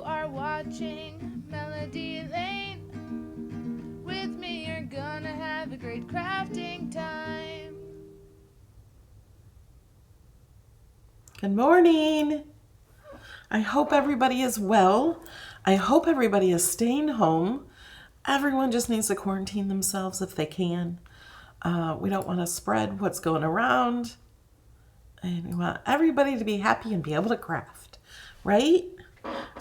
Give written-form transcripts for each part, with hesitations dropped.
are watching Melody Lane. With me, you're gonna have a great crafting time. Good morning. I hope everybody is well. I hope everybody is staying home. Everyone just needs to quarantine themselves if they can. We don't want to spread what's going around. And we want everybody to be happy and be able to craft, right?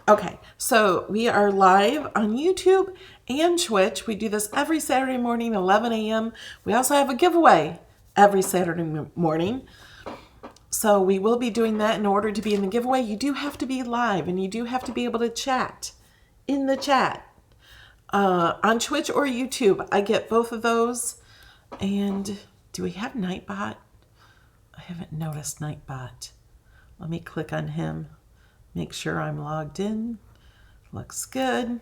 Okay, so we are live on YouTube and Twitch. We do this every Saturday morning, 11 a.m. We also have a giveaway every Saturday morning. So we will be doing that. In order to be in the giveaway, you do have to be live and you do have to be able to chat in the chat on Twitch or YouTube. I get both of those. And do we have Nightbot? I haven't noticed Nightbot. Let me click on him. Make sure I'm logged in. Looks good.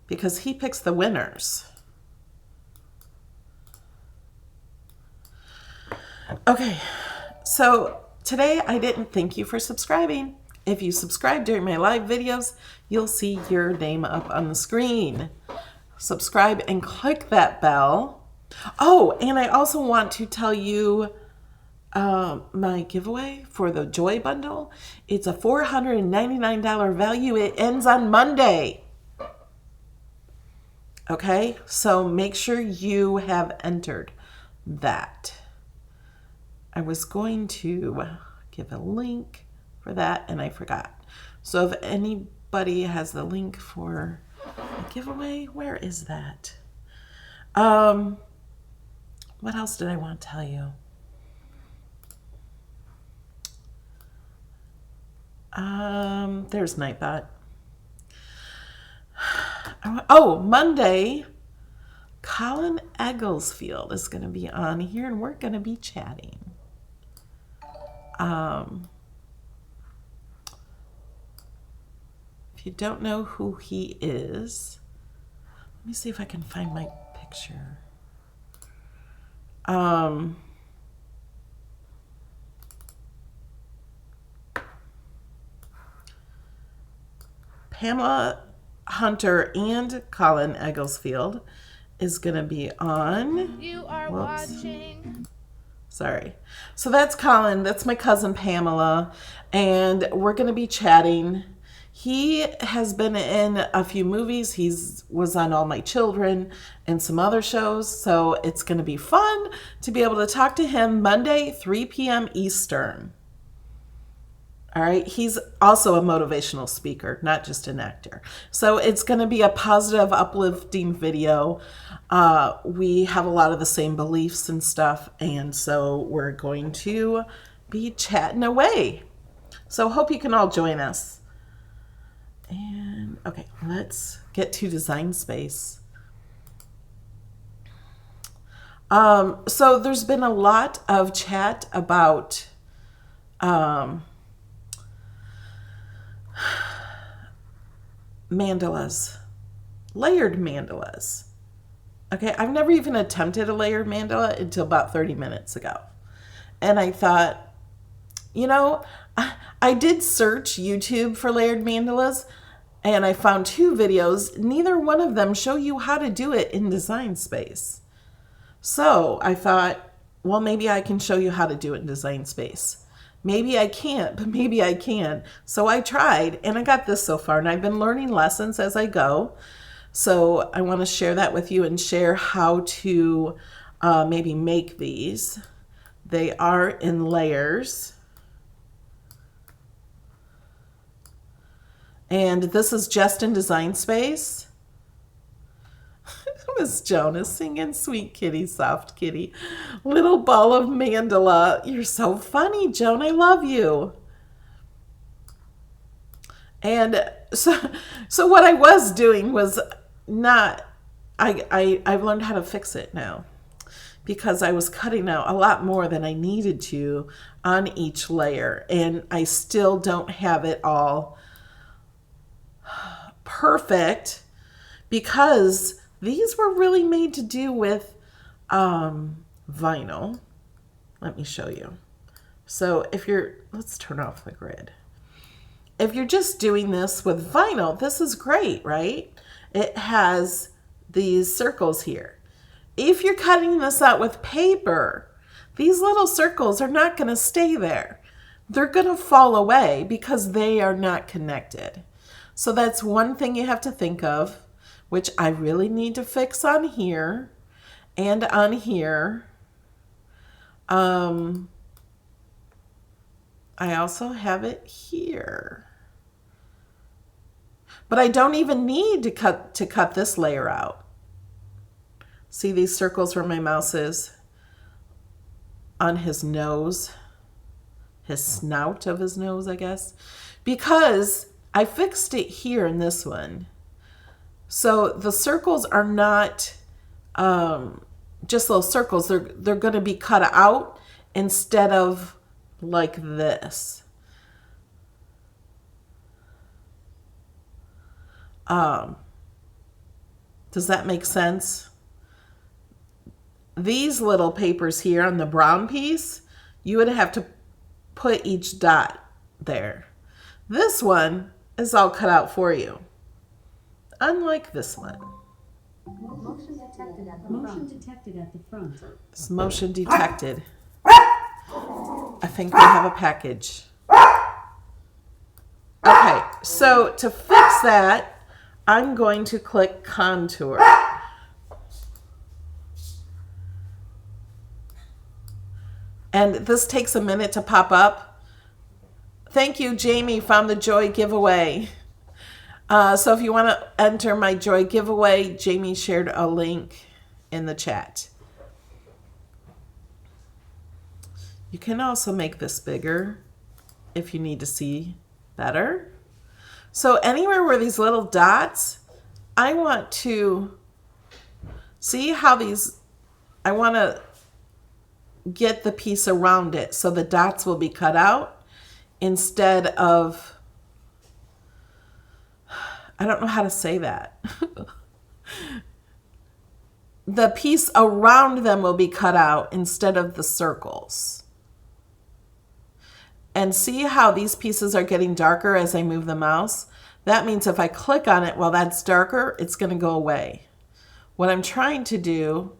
Because he picks the winners. Okay, so today I didn't thank you for subscribing. If you subscribe during my live videos, you'll see your name up on the screen. Subscribe and click that bell. Oh, and I also want to tell you my giveaway for the Joy Bundle. It's a $499 value. It ends on Monday. Okay, so make sure you have entered that. I was going to give a link for that and I forgot. So if anybody has the link for a giveaway, where is that? What else did I want to tell you? There's Nightbot. Oh, Monday, Colin Egglesfield is going to be on here and we're going to be chatting. If you don't know who he is, let me see if I can find my picture. Pamela Hunter and Colin Egglesfield is going to be on. You are watching. Sorry. So that's Colin. That's my cousin Pamela. And we're going to be chatting. He has been in a few movies. He was on All My Children and some other shows. So it's going to be fun to be able to talk to him Monday, 3 p.m. Eastern. All right. He's also a motivational speaker, not just an actor. So it's going to be a positive, uplifting video. We have a lot of the same beliefs and stuff. And so we're going to be chatting away. So hope you can all join us. And okay, let's get to Design Space. So there's been a lot of chat about mandalas, layered mandalas. Okay, I've never even attempted a layered mandala until about 30 minutes ago. And I thought, you know, I did search YouTube for layered mandalas and I found 2 videos. Neither one of them show you how to do it in Design Space. So I thought, well, maybe I can show you how to do it in Design Space. Maybe I can't, but maybe I can. So I tried and I got this so far and I've been learning lessons as I go. So I want to share that with you and share how to maybe make these. They are in layers. And this is just in Design Space. Miss Jonas singing Sweet Kitty, Soft Kitty. Little ball of mandala. You're so funny, Joan. I love you. And so what I was doing was not, I've learned how to fix it now because I was cutting out a lot more than I needed to on each layer. And I still don't have it all perfect because these were really made to do with vinyl. Let me show you. So let's turn off the grid. If you're just doing this with vinyl, this is great, right? It has these circles here. If you're cutting this out with paper, these little circles are not going to stay there. They're going to fall away because they are not connected. So that's one thing you have to think of, which I really need to fix on here and on here. I also have it here. But I don't even need to cut this layer out. See these circles where my mouse is? On his nose. His snout of his nose, I guess. Because I fixed it here in this one. So the circles are not just little circles. They're going to be cut out instead of like this. Does that make sense? These little papers here on the brown piece, you would have to put each dot there. This one is all cut out for you. Unlike this one. Motion detected at the front. Motion detected at the front. It's motion detected. I think we have a package. Okay, so to fix that, I'm going to click contour. And this takes a minute to pop up. Thank you, Jamie, found the Joy giveaway. So if you want to enter my Joy giveaway, Jamie shared a link in the chat. You can also make this bigger if you need to see better. So anywhere where these little dots, I want to see how I want to get the piece around it so the dots will be cut out instead of, I don't know how to say that. The piece around them will be cut out instead of the circles. And see how these pieces are getting darker as I move the mouse? That means if I click on it while that's darker, it's going to go away. What I'm trying to do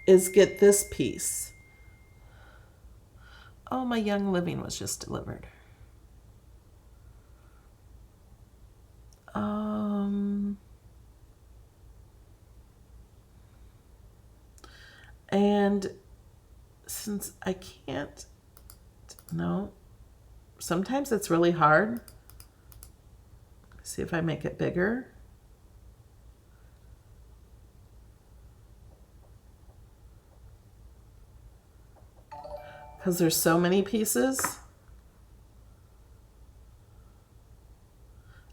is get this piece. Oh, my Young Living was just delivered. And since I can't, no, sometimes it's really hard. See if I make it bigger. Because there's so many pieces.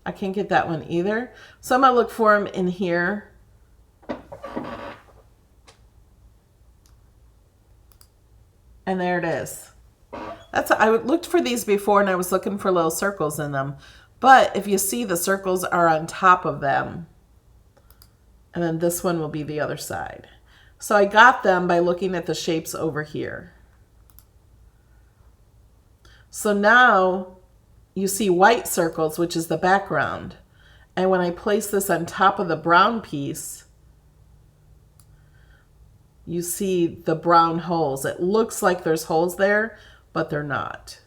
I can't get that one either. So I'm going to look for them in here. And there it is. I looked for these before and I was looking for little circles in them. But if you see, the circles are on top of them. And then this one will be the other side. So I got them by looking at the shapes over here. So now you see white circles, which is the background. And when I place this on top of the brown piece, you see the brown holes. It looks like there's holes there, but they're not.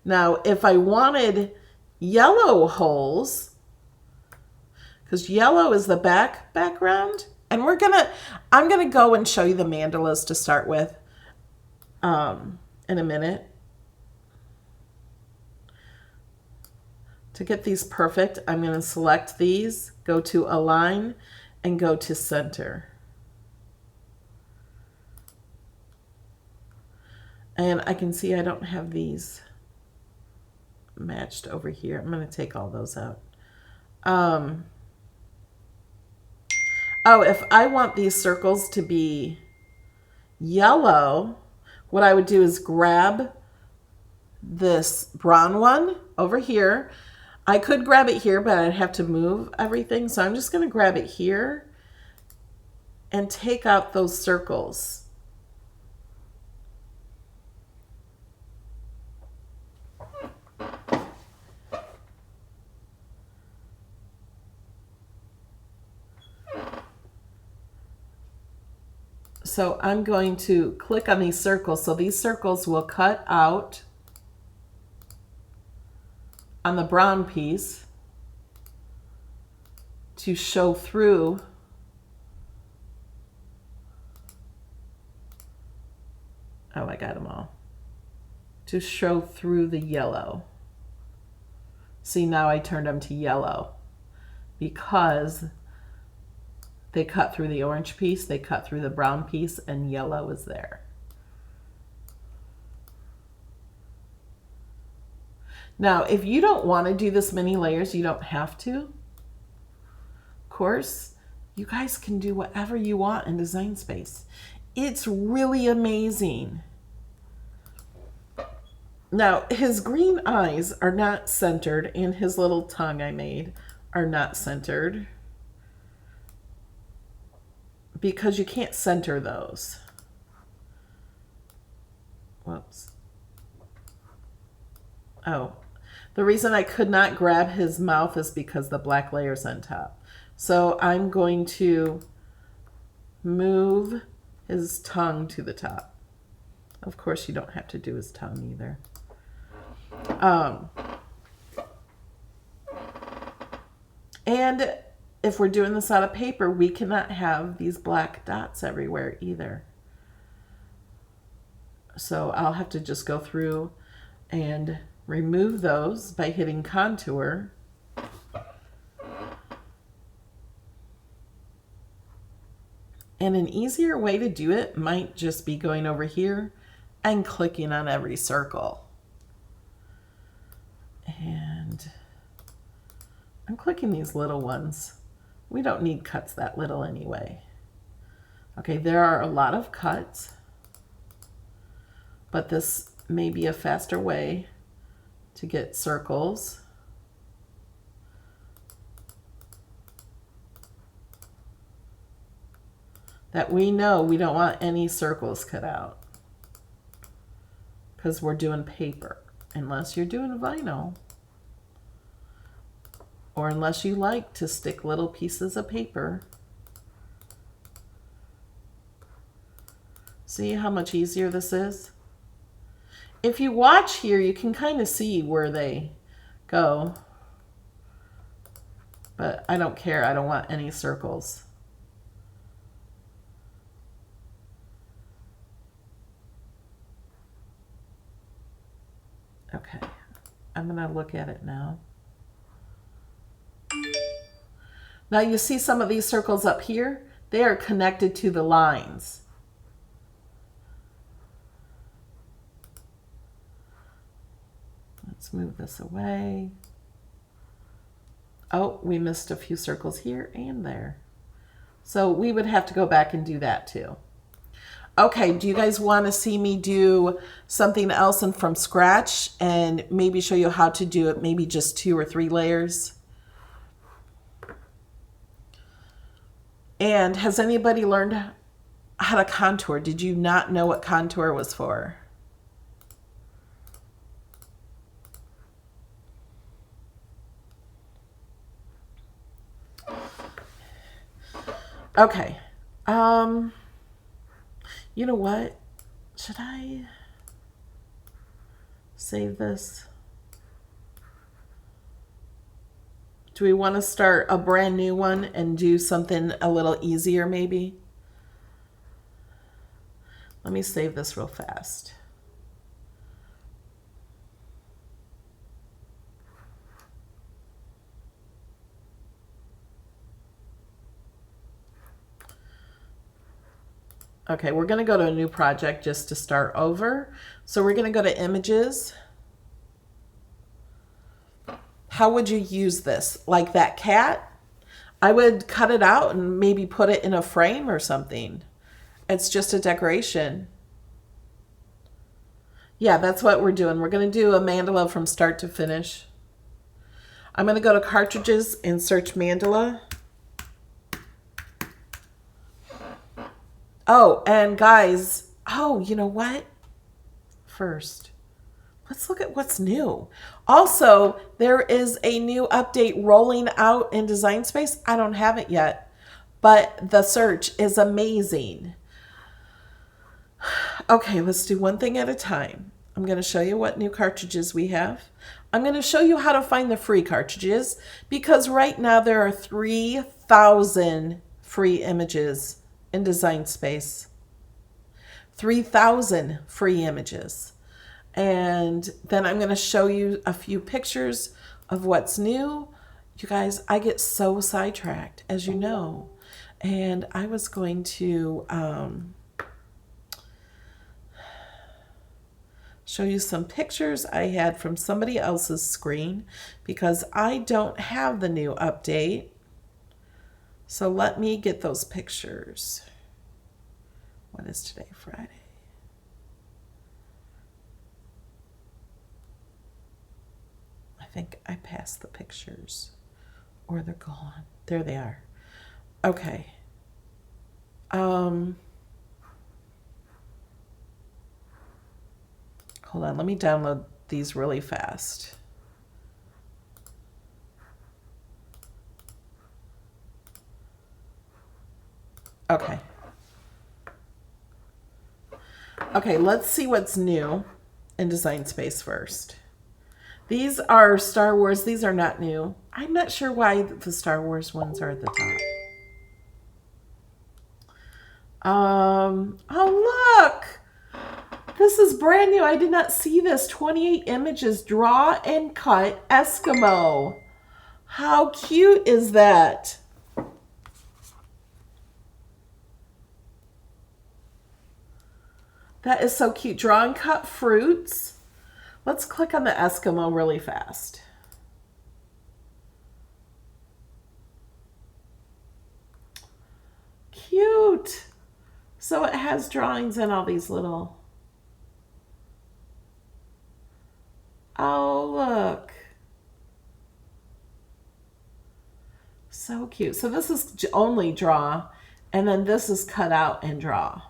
Now, if I wanted yellow holes, because yellow is the background, and I'm gonna go and show you the mandalas to start with in a minute. To get these perfect, I'm gonna select these, go to Align, and go to Center. And I can see I don't have these matched over here. I'm going to take all those out. Oh, if I want these circles to be yellow, what I would do is grab this brown one over here. I could grab it here, but I'd have to move everything. So I'm just going to grab it here and take out those circles. So I'm going to click on these circles. So these circles will cut out on the brown piece to show through oh, I got them all. To show through the yellow. See, now I turned them to yellow because they cut through the orange piece, they cut through the brown piece, and yellow is there. Now, if you don't want to do this many layers, you don't have to. Of course, you guys can do whatever you want in Design Space. It's really amazing. Now, his green eyes are not centered, and his little tongue I made are not centered because you can't center those. Whoops. Oh, the reason I could not grab his mouth is because the black layer's on top. So I'm going to move his tongue to the top. Of course, you don't have to do his tongue either. And if we're doing this out of paper, we cannot have these black dots everywhere either. So I'll have to just go through and remove those by hitting contour. And an easier way to do it might just be going over here and clicking on every circle. And I'm clicking these little ones. We don't need cuts that little anyway. Okay, there are a lot of cuts, but this may be a faster way to get circles. That we know we don't want any circles cut out because we're doing paper, unless you're doing vinyl. Or unless you like to stick little pieces of paper. See how much easier this is? If you watch here, you can kind of see where they go. But I don't care. I don't want any circles. Okay, I'm going to look at it now. Now you see some of these circles up here, they are connected to the lines. Let's move this away. Oh, we missed a few circles here and there. So we would have to go back and do that too. Okay, do you guys want to see me do something else and from scratch and maybe show you how to do it, maybe just 2 or 3 layers? And has anybody learned how to contour? Did you not know what contour was for? Okay. You know what? Should I save this? Do we want to start a brand new one and do something a little easier maybe? Let me save this real fast. Okay, we're going to go to a new project just to start over. So we're going to go to images. How would you use this? Like that cat? I would cut it out and maybe put it in a frame or something. It's just a decoration. Yeah, that's what we're doing. We're going to do a mandala from start to finish. I'm going to go to cartridges and search mandala. Oh, and guys, you know what? First, let's look at what's new. Also, there is a new update rolling out in Design Space. I don't have it yet, but the search is amazing. Okay, let's do one thing at a time. I'm going to show you what new cartridges we have. I'm going to show you how to find the free cartridges because right now there are 3,000 free images in Design Space. 3,000 free images. And then I'm going to show you a few pictures of what's new. You guys, I get so sidetracked, as you know. And I was going to show you some pictures I had from somebody else's screen because I don't have the new update. So let me get those pictures. What is today? Friday. I think I passed the pictures or they're gone. There they are. Okay. Hold on, let me download these really fast. Okay. Okay, let's see what's new in Design Space first. These are Star Wars. These are not new. I'm not sure why the Star Wars ones are at the top. Oh, look. This is brand new. I did not see this. 28 images. Draw and cut Eskimo. How cute is that? That is so cute. Draw and cut fruits. Let's click on the Eskimo really fast. Cute. So it has drawings and all these little... Oh, look. So cute. So this is only draw, and then this is cut out and draw.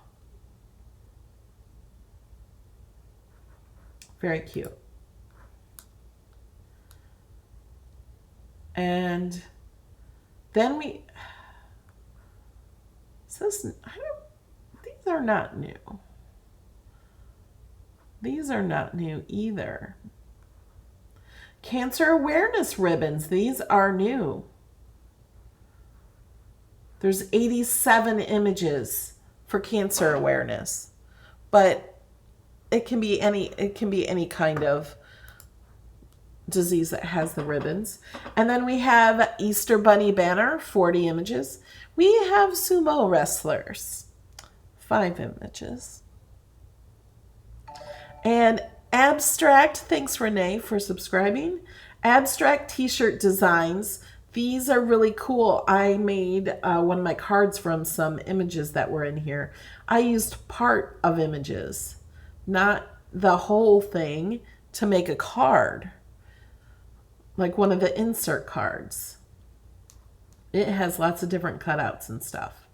Very cute. And then we... These are not new. These are not new either. Cancer awareness ribbons. These are new. There's 87 images for cancer awareness, but it can be any kind of disease that has the ribbons. And then we have Easter Bunny banner, 40 images. We have sumo wrestlers, 5 images. And abstract, thanks Renee for subscribing. Abstract t-shirt designs. These are really cool. I made one of my cards from some images that were in here. I used part of images, not the whole thing, to make a card. Like one of the insert cards. It has lots of different cutouts and stuff.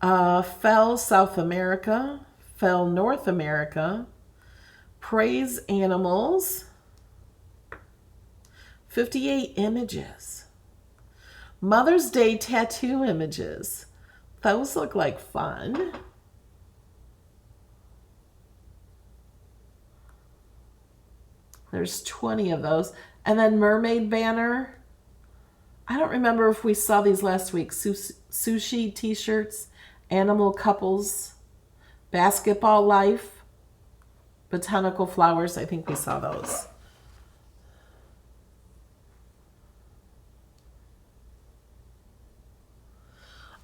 Fell South America. Fell North America. Praise animals. 58 images. Mother's Day tattoo images. Those look like fun. There's 20 of those. And then mermaid banner. I don't remember if we saw these last week. Sushi t-shirts, animal couples, basketball life, botanical flowers. I think we saw those.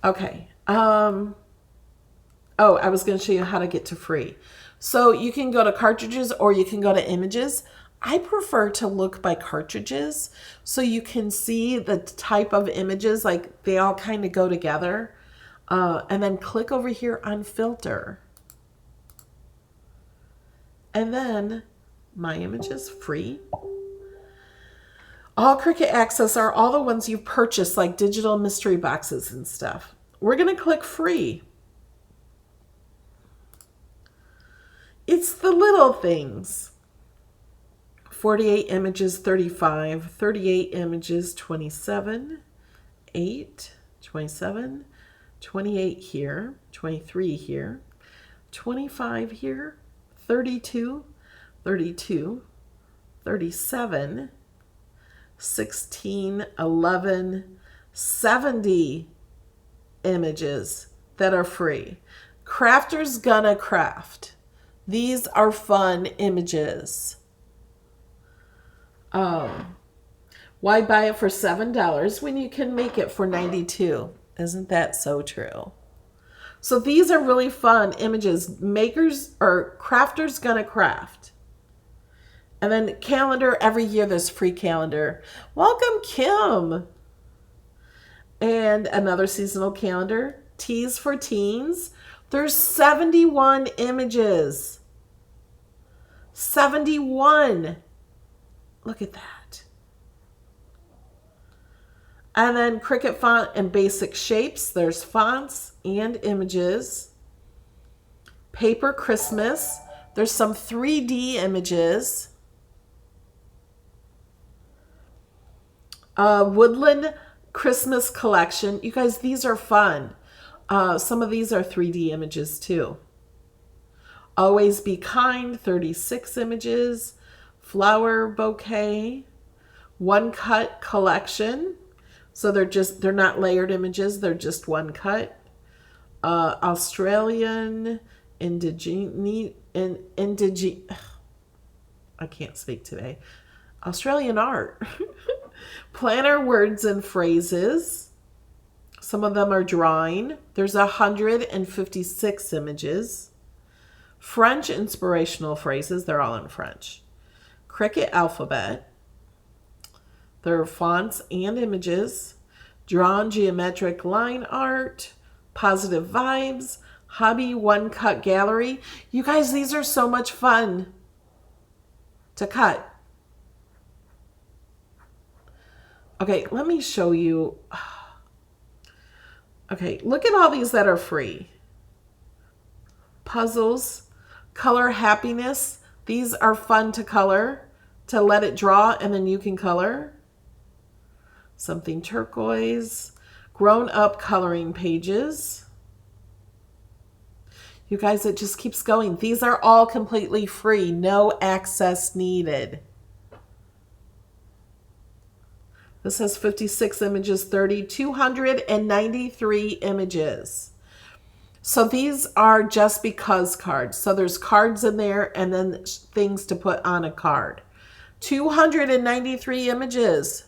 Okay. Oh, I was going to show you how to get to free. So you can go to cartridges or you can go to images. I prefer to look by cartridges so you can see the type of images, like they all kind of go together. And then click over here on filter. And then my images free. All Cricut access are all the ones you've purchased, like digital mystery boxes and stuff. We're going to click free. It's the little things. 48 images, 35, 38 images, 27, 8, 27, 28 here, 23 here, 25 here, 32, 32, 37, 16, 11, 70 images that are free. Crafter's Gonna Craft. These are fun images. Why buy it for $7 when you can make it for $92? Isn't that so true? So these are really fun images. Makers or Crafters Gonna Craft. And then calendar, every year there's free calendar. Welcome, Kim. And another seasonal calendar, Tees for Teens. There's 71 images. 71. Look at that. And then Cricut font and basic shapes. There's fonts and images. Paper Christmas. There's some 3D images. Woodland Christmas collection. You guys, these are fun. Some of these are 3D images too. Always Be Kind, 36 images. Flower bouquet. One cut collection. So they're not layered images, they're just one cut. Australian I can't speak today. Australian art. Planner words and phrases. Some of them are drawing. There's 156 images. French inspirational phrases. They're all in French. Cricut alphabet. There are fonts and images. Drawn geometric line art. Positive vibes. Hobby one cut gallery. You guys, these are so much fun to cut. Okay, let me show you. Okay, look at all these that are free. Puzzles, color happiness. These are fun to color, to let it draw, and then you can color. Something turquoise. Grown up coloring pages. You guys, it just keeps going. These are all completely free. No access needed. This has 56 images, 293 images. So these are just because cards. So there's cards in there and then things to put on a card. 293 images.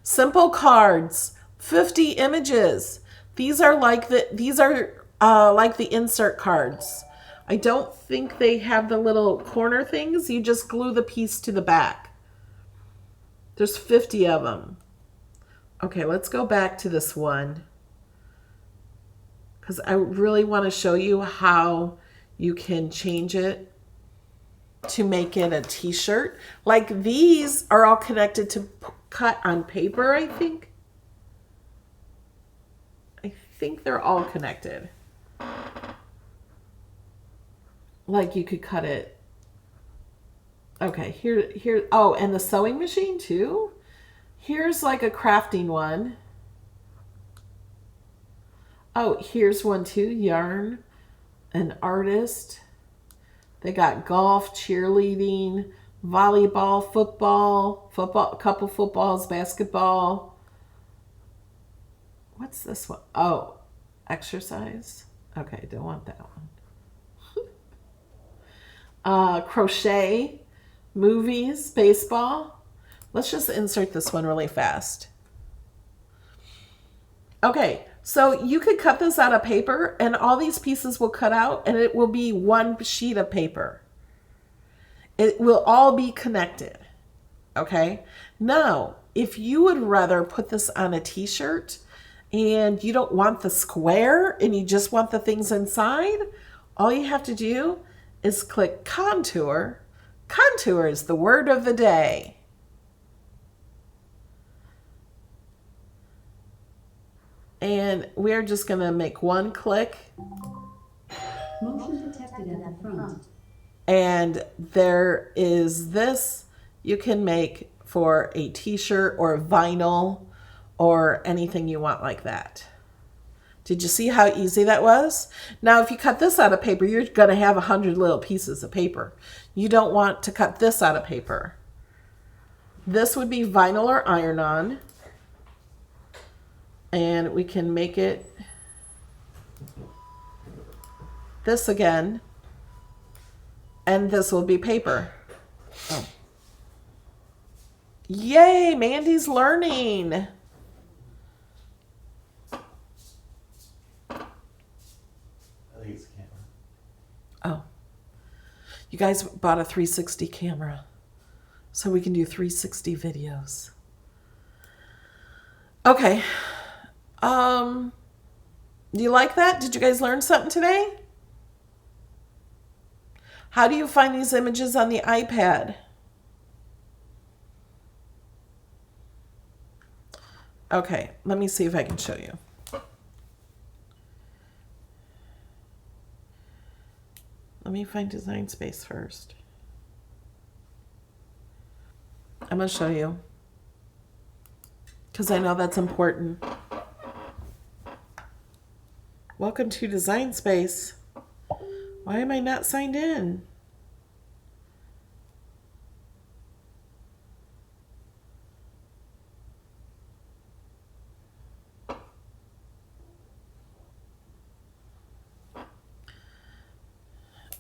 Simple cards, 50 images. These are like the insert cards. I don't think they have the little corner things. You just glue the piece to the back. There's 50 of them. Okay, let's go back to this one, because I really want to show you how you can change it to make it a t-shirt. Like these are all connected to cut on paper, I think. I think they're all connected. Like you could cut it. Okay, here. Oh, and the sewing machine too. Here's like a crafting one. Oh, here's one too. Yarn, an artist. They got golf, cheerleading, volleyball, football, a couple footballs, basketball. What's this one? Oh, exercise. Okay, don't want that one. Crochet. Movies, baseball. Let's just insert this one really fast. Okay, so you could cut this out of paper and all these pieces will cut out and it will be one sheet of paper. It will all be connected. Okay, now if you would rather put this on a t-shirt and you don't want the square and you just want the things inside, all you have to do is click contour. Contour is the word of the day. And we're just going to make one click. Motion detected at the front. And there is this you can make for a t-shirt or vinyl or anything you want like that. Did you see how easy that was? Now, if you cut this out of paper, you're going to have 100 little pieces of paper. You don't want to cut this out of paper. This would be vinyl or iron-on. And we can make it this again. And this will be paper. Oh. Yay, Mandy's learning. I think it's a camera. Oh. You guys bought a 360 camera. So we can do 360 videos. Okay. Do you like that? Did you guys learn something today? How do you find these images on the iPad? Okay, let me see if I can show you. Let me find Design Space first. I'm going to show you because I know that's important. Welcome to Design Space. Why am I not signed in?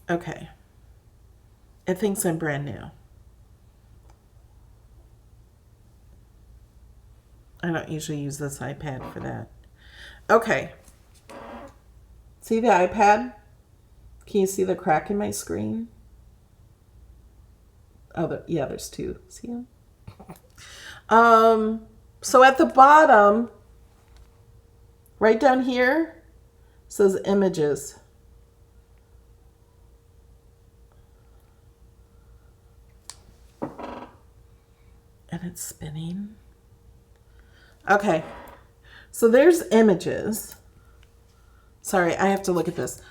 Okay. It thinks I'm brand new. I don't usually use this iPad for that. Okay. See the iPad? Can you see the crack in my screen? Oh, yeah, there's two. See them? So at the bottom, right down here, says images. And it's spinning. Okay, so there's images. Sorry, I have to look at this.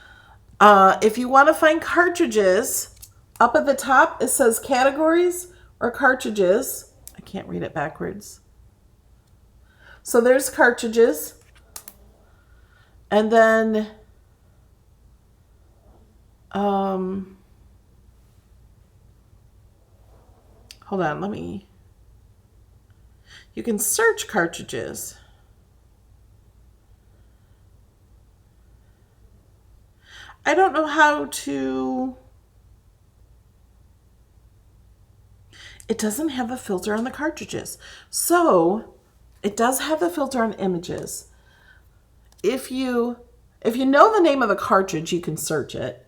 If you want to find cartridges, up at the top it says categories or cartridges. I can't read it backwards. So there's cartridges. And then hold on, you can search cartridges. I don't know how to. It doesn't have a filter on the cartridges. So it does have the filter on images. If you know the name of the cartridge, you can search it.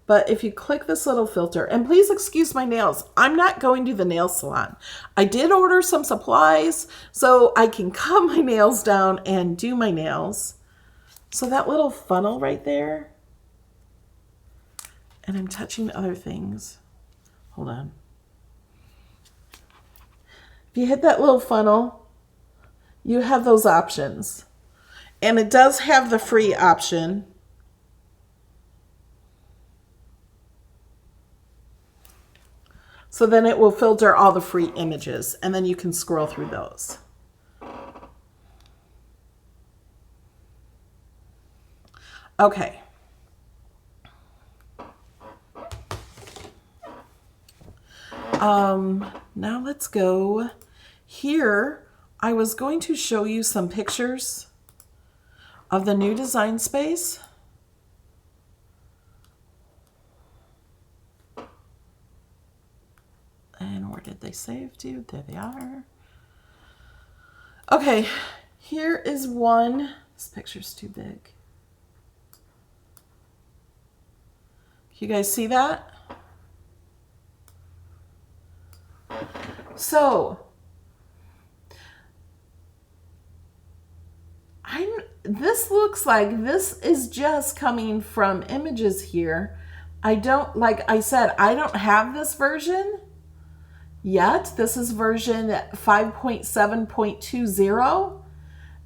But if you click this little filter, and please excuse my nails, I'm not going to the nail salon. I did order some supplies so I can cut my nails down and do my nails. So that little funnel right there, and I'm touching other things. Hold on. If you hit that little funnel, you have those options. And it does have the free option. So then it will filter all the free images, and then you can scroll through those. Okay. Now let's go here. I was going to show you some pictures of the new Design Space. And where did they save to? There they are. Okay, here is one. This picture's too big. You guys see that? So, this looks like this is just coming from images here. Like I said, I don't have this version yet. This is version 5.7.20.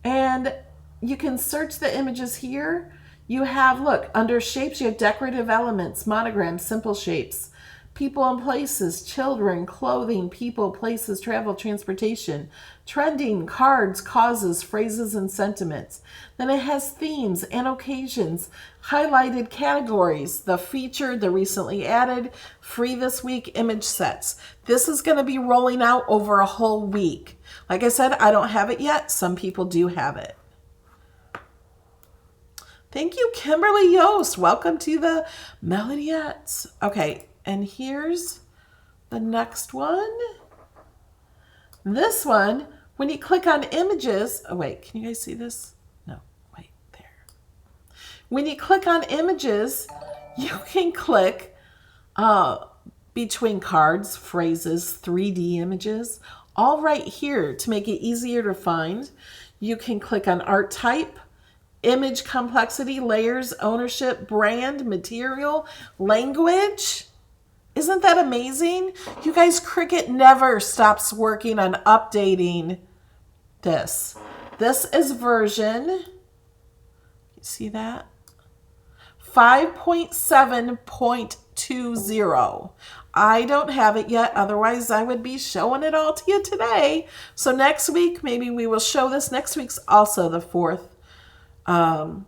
And you can search the images here. You have, look, under shapes, you have decorative elements, monograms, simple shapes, people and places, children, clothing, people, places, travel, transportation, trending, cards, causes, phrases, and sentiments. Then it has themes and occasions, highlighted categories, the featured, the recently added, free this week, image sets. This is going to be rolling out over a whole week. Like I said, I don't have it yet. Some people do have it. Thank you, Kimberly Yost. Welcome to the Melodyettes. Okay, and here's the next one. This one, when you click on images, oh wait, can you guys see this? No, wait, there. When you click on images, you can click between cards, phrases, 3D images, all right here to make it easier to find. You can click on art type, image complexity, layers, ownership, brand, material, language. Isn't that amazing? You guys, Cricut never stops working on updating this. This is version, you see that? 5.7.20. I don't have it yet, otherwise I would be showing it all to you today. So next week, maybe we will show this. Next week's also the 4th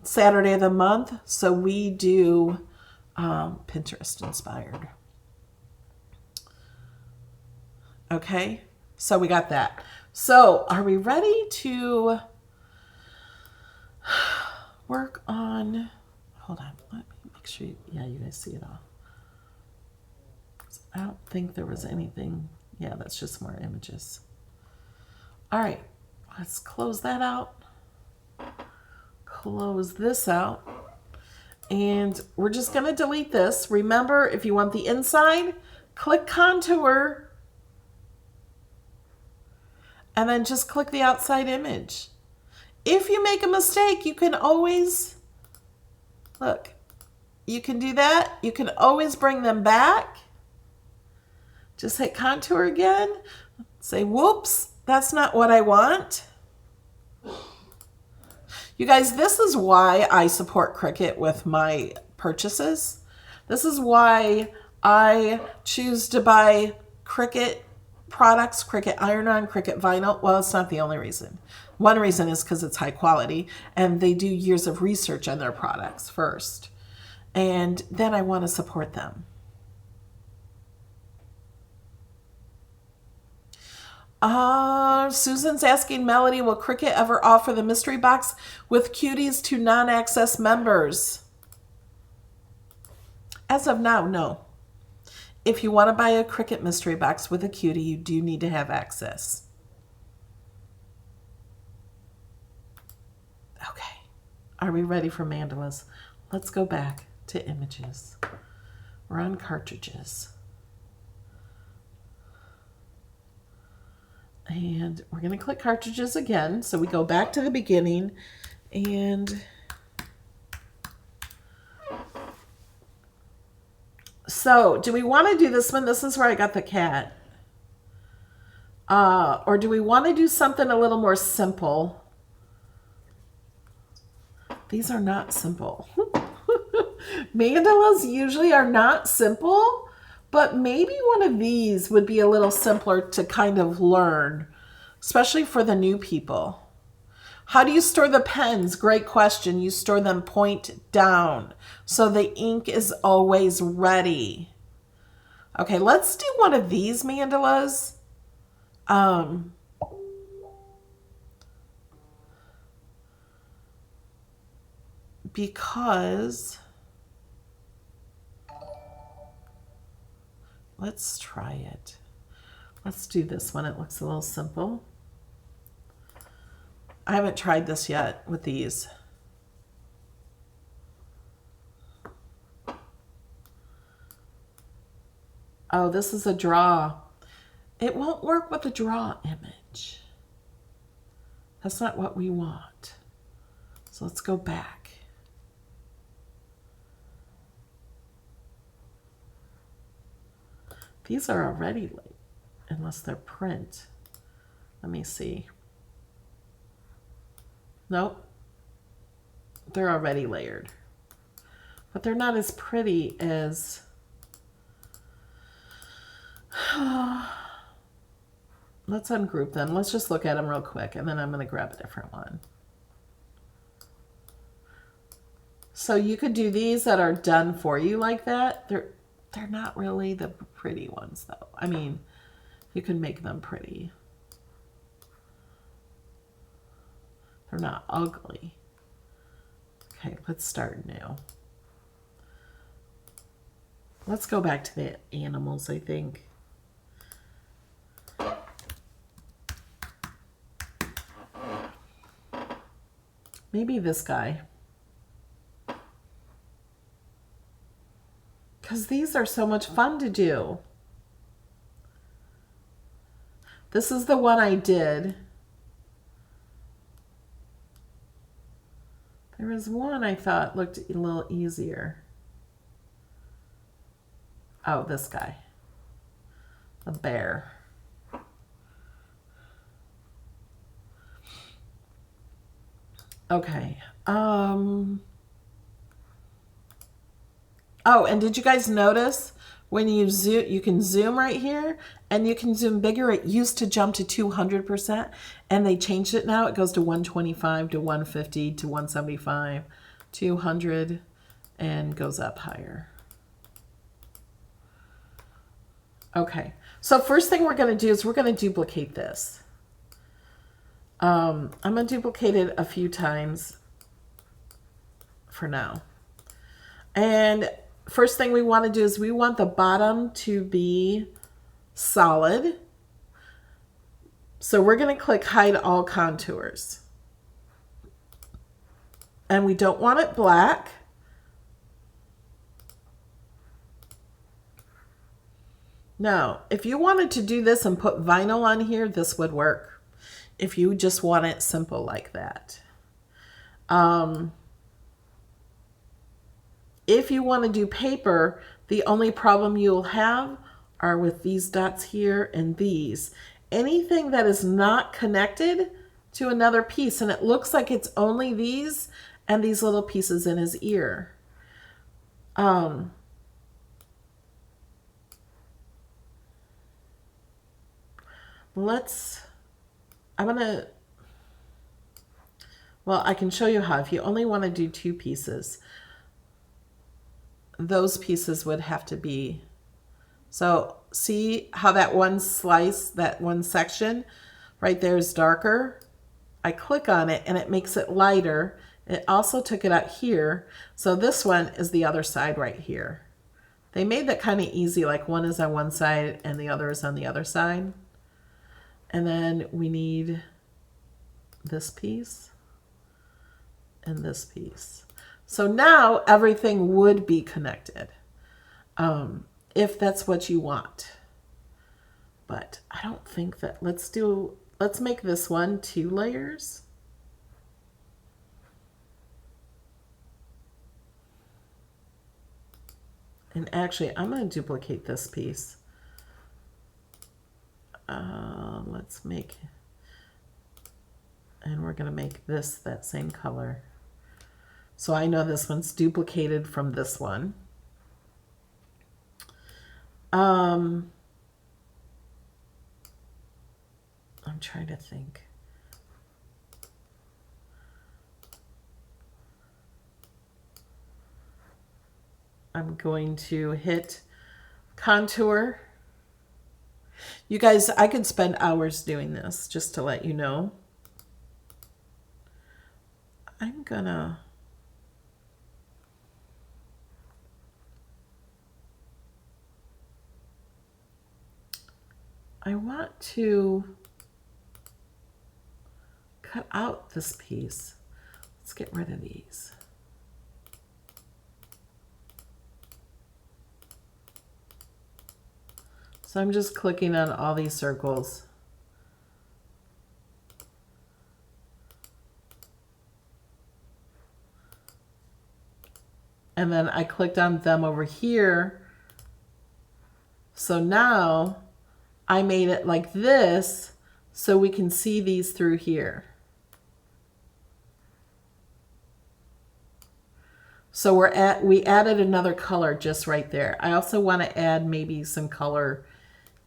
Saturday of the month, so we do Pinterest inspired. Okay, so we got that. So are we ready to work on, hold on, let me make sure, yeah, you guys see it all. I don't think there was anything, yeah, that's just more images. All right, let's close that out. Close this out, and we're just going to delete this. Remember, if you want the inside, click contour, and then just click the outside image. If you make a mistake, you can always, look, you can do that. You can always bring them back. Just hit contour again. Say, whoops, that's not what I want. You guys, this is why I support Cricut with my purchases. This is why I choose to buy Cricut products, Cricut iron-on, Cricut vinyl. Well, it's not the only reason. One reason is because it's high quality, and they do years of research on their products first. And then I want to support them. Susan's asking Melody, will Cricut ever offer the mystery box with cuties to non-access members? As of now, no. If you want to buy a Cricut mystery box with a cutie, you do need to have access. Okay, are we ready for mandalas? Let's go back to images. We're on cartridges. And we're going to click cartridges again. So we go back to the beginning, and so do we want to do this one? This is where I got the cat. Or do we want to do something a little more simple? These are not simple. Mandalas usually are not simple. But maybe one of these would be a little simpler to kind of learn, especially for the new people. How do you store the pens? Great question. You store them point down, so the ink is always ready. Okay, let's do one of these mandalas. Because let's try it. Let's do this one. It looks a little simple. I haven't tried this yet with these. Oh, this is a draw. It won't work with a draw image. That's not what we want. So let's go back. These are already late, unless they're print. Let me see. Nope. They're already layered. But they're not as pretty as Let's ungroup them. Let's just look at them real quick, and then I'm going to grab a different one. So you could do these that are done for you like that. They're not really the pretty ones, though. I mean, you can make them pretty. They're not ugly. Okay, let's start new. Let's go back to the animals, I think. Maybe this guy. Because these are so much fun to do. This is the one I did. There was one I thought looked a little easier. Oh, this guy. The bear. Okay. Oh, and did you guys notice when you zoom, you can zoom right here and you can zoom bigger. It used to jump to 200% and they changed it now. It goes to 125 to 150 to 175, 200 and goes up higher. Okay, so first thing we're going to do is we're going to duplicate this. I'm going to duplicate it a few times for now. And first thing we want to do is we want the bottom to be solid. So we're going to click hide all contours. And we don't want it black. Now, if you wanted to do this and put vinyl on here, this would work. If you just want it simple like that. If you want to do paper, the only problem you'll have are with these dots here and these. Anything that is not connected to another piece, and it looks like it's only these and these little pieces in his ear. Well, I can show you how. If you only want to do two pieces, those pieces would have to be, so see how that one slice, that one section right there is darker? I click on it and it makes it lighter. It also took it out here. So this one is the other side right here. They made that kind of easy, like one is on one side and the other is on the other side. And then we need this piece and this piece. So now everything would be connected, if that's what you want. But I don't think that, let's make this one 2 layers. And actually, I'm going to duplicate this piece. Let's make, and we're going to make this that same color. So I know this one's duplicated from this one. I'm trying to think. I'm going to hit contour. You guys, I could spend hours doing this, just to let you know. I want to cut out this piece. Let's get rid of these. So I'm just clicking on all these circles. And then I clicked on them over here. So now I made it like this so we can see these through here. So we added another color just right there. I also want to add maybe some color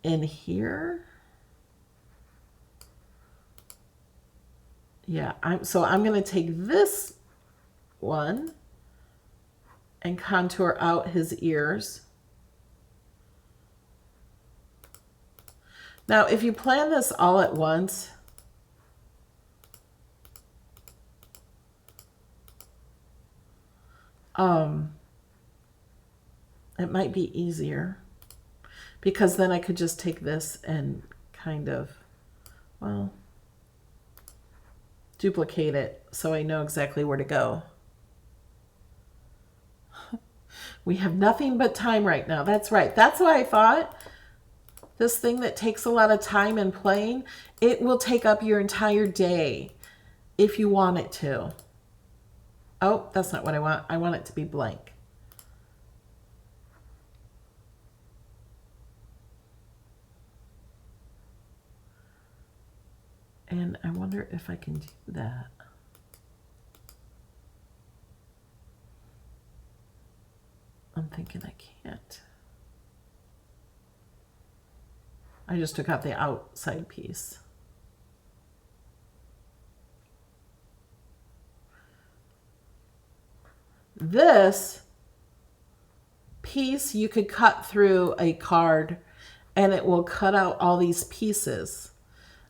in here. Yeah, so I'm going to take this one and contour out his ears. Now, if you plan this all at once, it might be easier, because then I could just take this and kind of, well, duplicate it so I know exactly where to go. We have nothing but time right now. That's right. That's why I thought this thing that takes a lot of time and playing, it will take up your entire day if you want it to. Oh, that's not what I want. I want it to be blank. And I wonder if I can do that. I'm thinking I can't. I just took out the outside piece. This piece you could cut through a card and it will cut out all these pieces.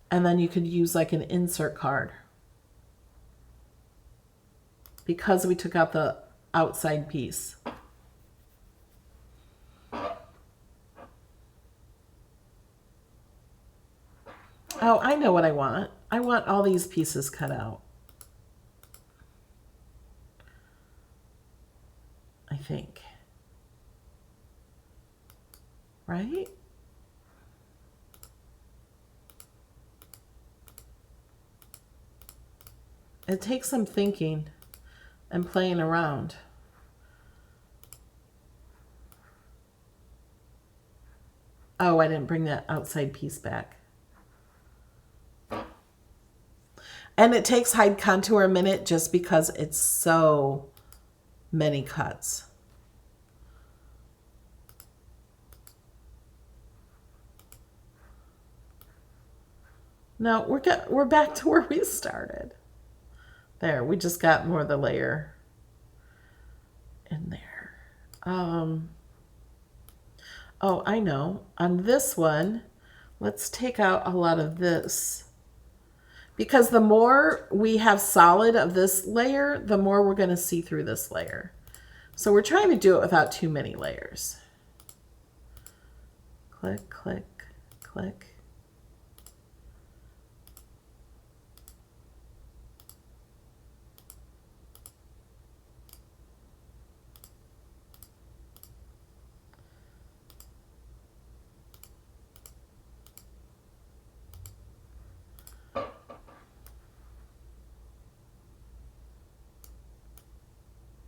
And then you could use like an insert card. Because we took out the outside piece. Oh, I know what I want. I want all these pieces cut out. I think. Right? It takes some thinking and playing around. Oh, I didn't bring that outside piece back. And it takes hide contour a minute just because it's so many cuts. No, we're back to where we started. There, we just got more of the layer in there. Oh, I know. On this one, let's take out a lot of this. Because the more we have solid of this layer, the more we're going to see through this layer. So we're trying to do it without too many layers. Click, click, click.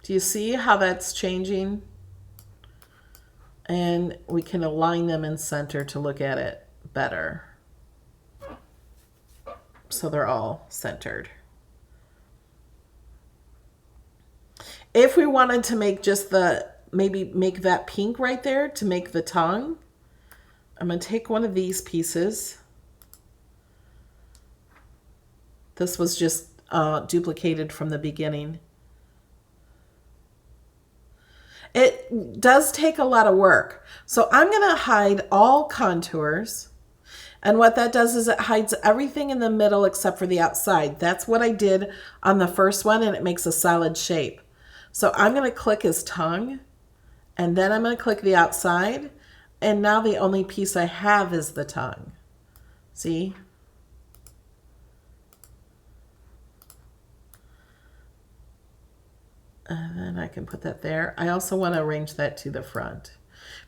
Do you see how that's changing? And we can align them in center to look at it better. So they're all centered. If we wanted to make just maybe make that pink right there to make the tongue, I'm going to take one of these pieces. This was just duplicated from the beginning. It does take a lot of work. So I'm going to hide all contours. And what that does is it hides everything in the middle except for the outside. That's what I did on the first one, and it makes a solid shape. So I'm going to click his tongue, and then I'm going to click the outside. And now the only piece I have is the tongue. See? And then I can put that there. I also want to arrange that to the front.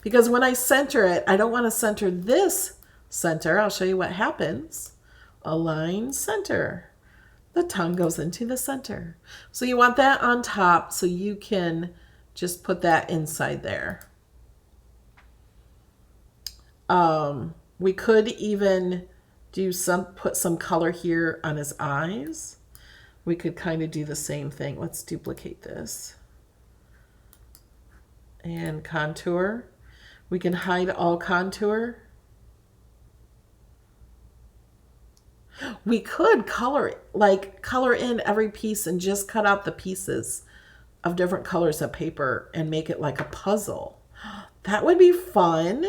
Because when I center it, I don't want to center this center. I'll show you what happens. Align center. The tongue goes into the center. So you want that on top so you can just put that inside there. We could even put some color here on his eyes. We could kind of do the same thing. Let's duplicate this. And contour. We can hide all contour. We could color in every piece and just cut out the pieces of different colors of paper and make it like a puzzle. That would be fun.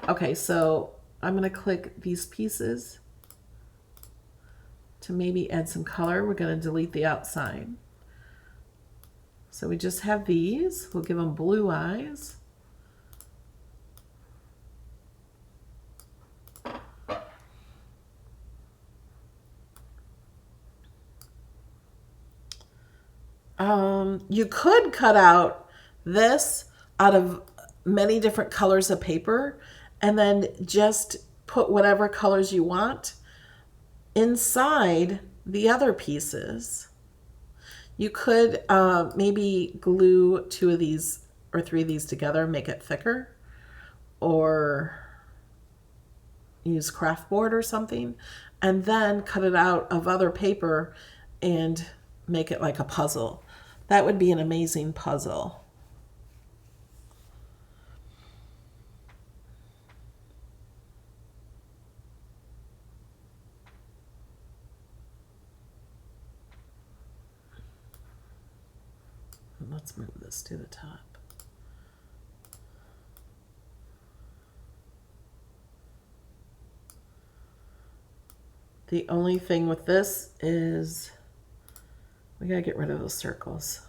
Okay, so I'm going to click these pieces to maybe add some color. We're going to delete the outside. So we just have these. We'll give them blue eyes. You could cut out this out of many different colors of paper and then just put whatever colors you want inside the other pieces. You could maybe glue 2 of these or 3 of these together and make it thicker, or use craft board or something, and then cut it out of other paper and make it like a puzzle. That would be an amazing puzzle. Let's move this to the top. The only thing with this is we gotta get rid of those circles.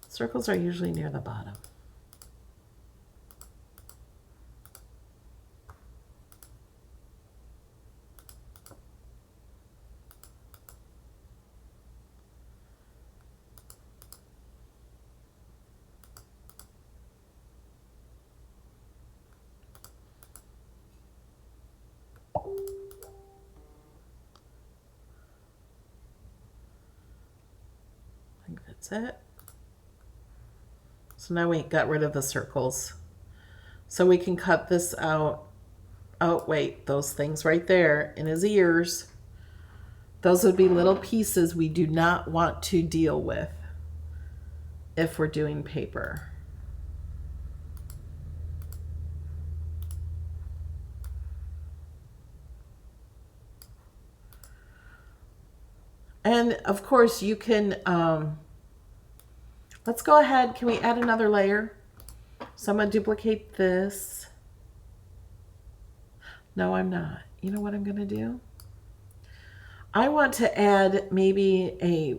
Circles are usually near the bottom. I think that's it. So now we got rid of the circles. So we can cut this out. Oh, wait, those things right there in his ears. Those would be little pieces we do not want to deal with if we're doing paper. And of course you can, let's go ahead. Can we add another layer? So I'm going to duplicate this. No, I'm not. You know what I'm going to do? I want to add maybe a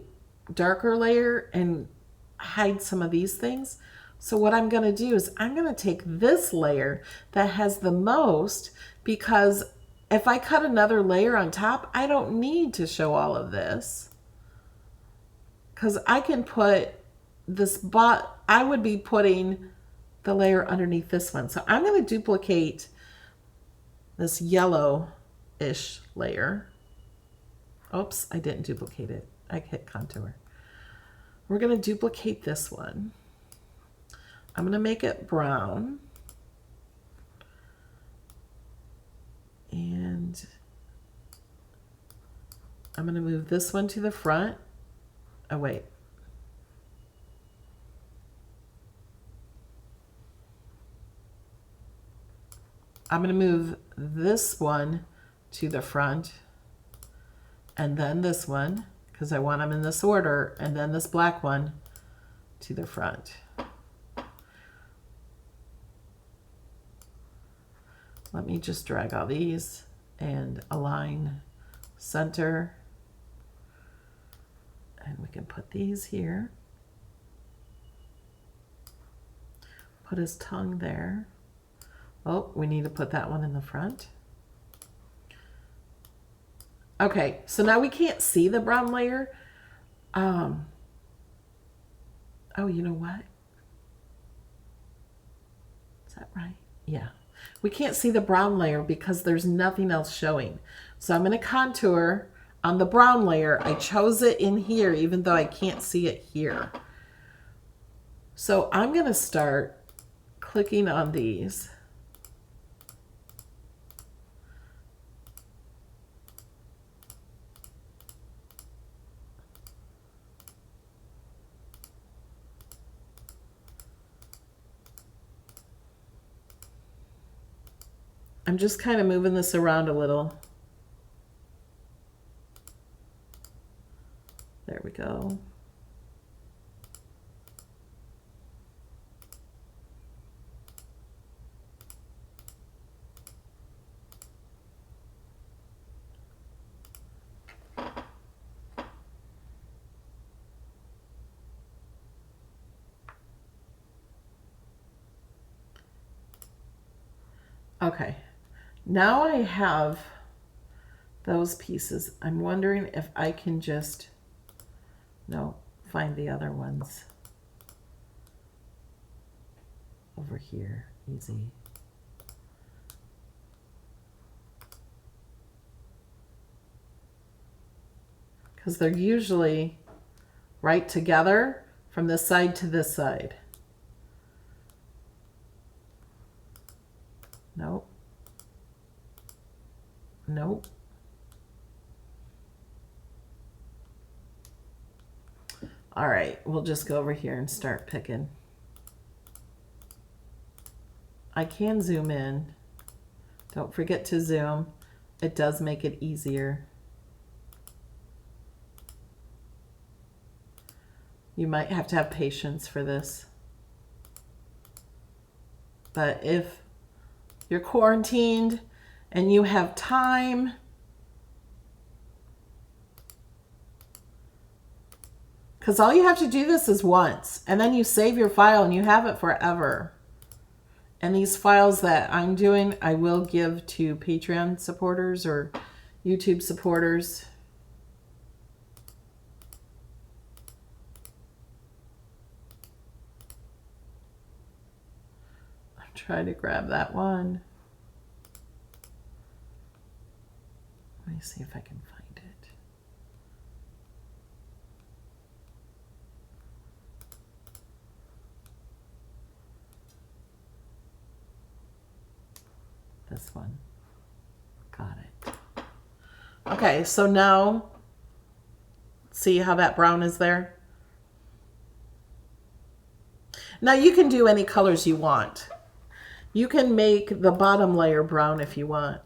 darker layer and hide some of these things. So what I'm going to do is I'm going to take this layer that has the most, because if I cut another layer on top, I don't need to show all of this. Because I can put this, I would be putting the layer underneath this one. So I'm going to duplicate this yellow-ish layer. Oops, I didn't duplicate it. I hit contour. We're going to duplicate this one. I'm going to make it brown. And I'm going to move this one to the front. Oh, wait. I'm going to move this one to the front, and then this one, because I want them in this order, and then this black one to the front. Let me just drag all these and align center. And we can put these here. Put his tongue there. Oh, we need to put that one in the front. Okay, so now we can't see the brown layer. Oh, you know what? Is that right? Yeah. We can't see the brown layer because there's nothing else showing. So I'm going to contour on the brown layer. I chose it in here even though I can't see it here. So I'm going to start clicking on these. I'm just kind of moving this around a little. There we go. Okay, now I have those pieces. I'm wondering if I can just, no, find the other ones over here, easy. Because they're usually right together from this side to this side. Nope. Nope. All right, we'll just go over here and start picking. I can zoom in. Don't forget to zoom. It does make it easier. You might have to have patience for this. But if you're quarantined and you have time, because all you have to do this is once, and then you save your file and you have it forever. And these files that I'm doing, I will give to Patreon supporters or YouTube supporters. I'm trying to grab that one. Let me see if I can find it. This one. Got it. Okay, so now, see how that brown is there? Now you can do any colors you want. You can make the bottom layer brown if you want.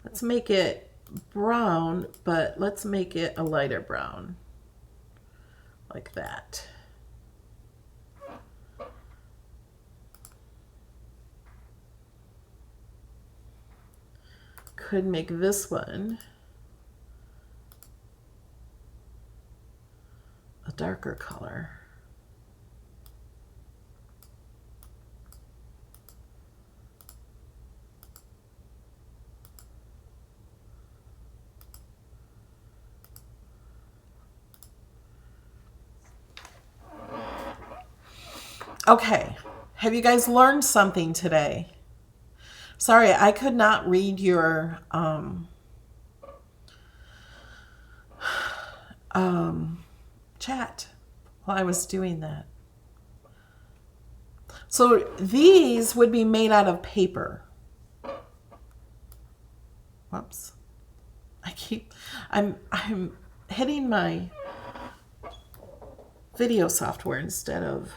Let's make it brown, but let's make it a lighter brown. Like that. Could make this one a darker color. Okay, have you guys learned something today? Sorry, I could not read your chat while I was doing that. So these would be made out of paper. Whoops. I'm hitting my video software instead of,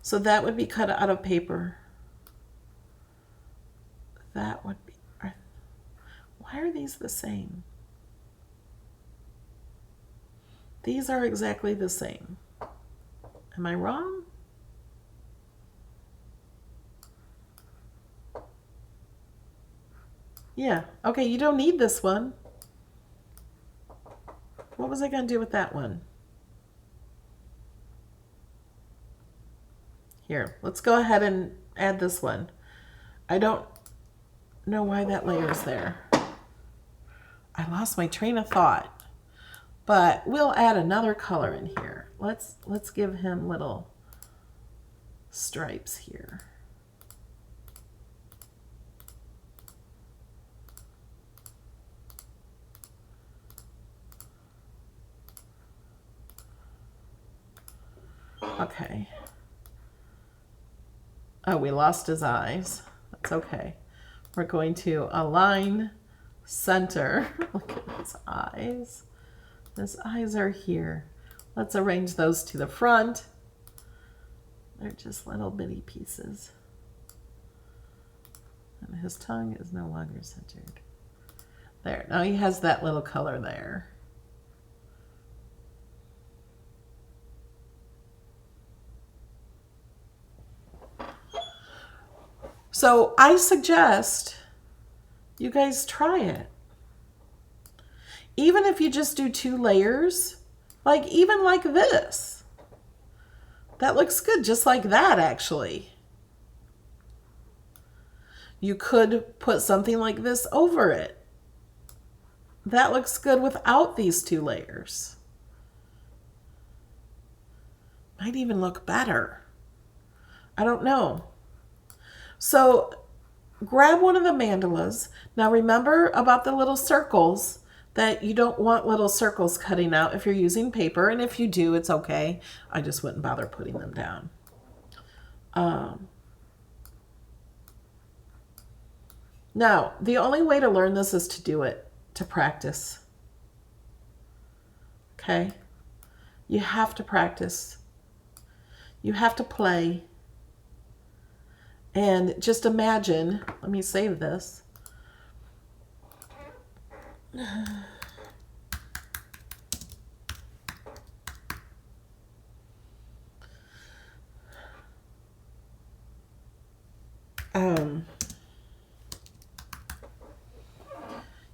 so that would be cut out of paper. That would be, why are these the same? These are exactly the same. Am I wrong? Yeah, okay, you don't need this one. What was I going to do with that one? Here, let's go ahead and add this one. I don't know why that layer is there. I lost my train of thought. But we'll add another color in here. Let's give him little stripes here. Okay. Oh, we lost his eyes. That's okay. We're going to align, center. Look at his eyes. His eyes are here. Let's arrange those to the front. They're just little bitty pieces. And his tongue is no longer centered. There, now he has that little color there. So I suggest you guys try it. Even if you just do 2 layers, like even like this. That looks good, just like that actually. You could put something like this over it. That looks good without these 2 layers. Might even look better. I don't know. So grab one of the mandalas. Now remember about the little circles, that you don't want little circles cutting out if you're using paper. And if you do, it's okay. I just wouldn't bother putting them down. Now, the only way to learn this is to do it, to practice. Okay? You have to practice. You have to play. And just imagine, let me save this.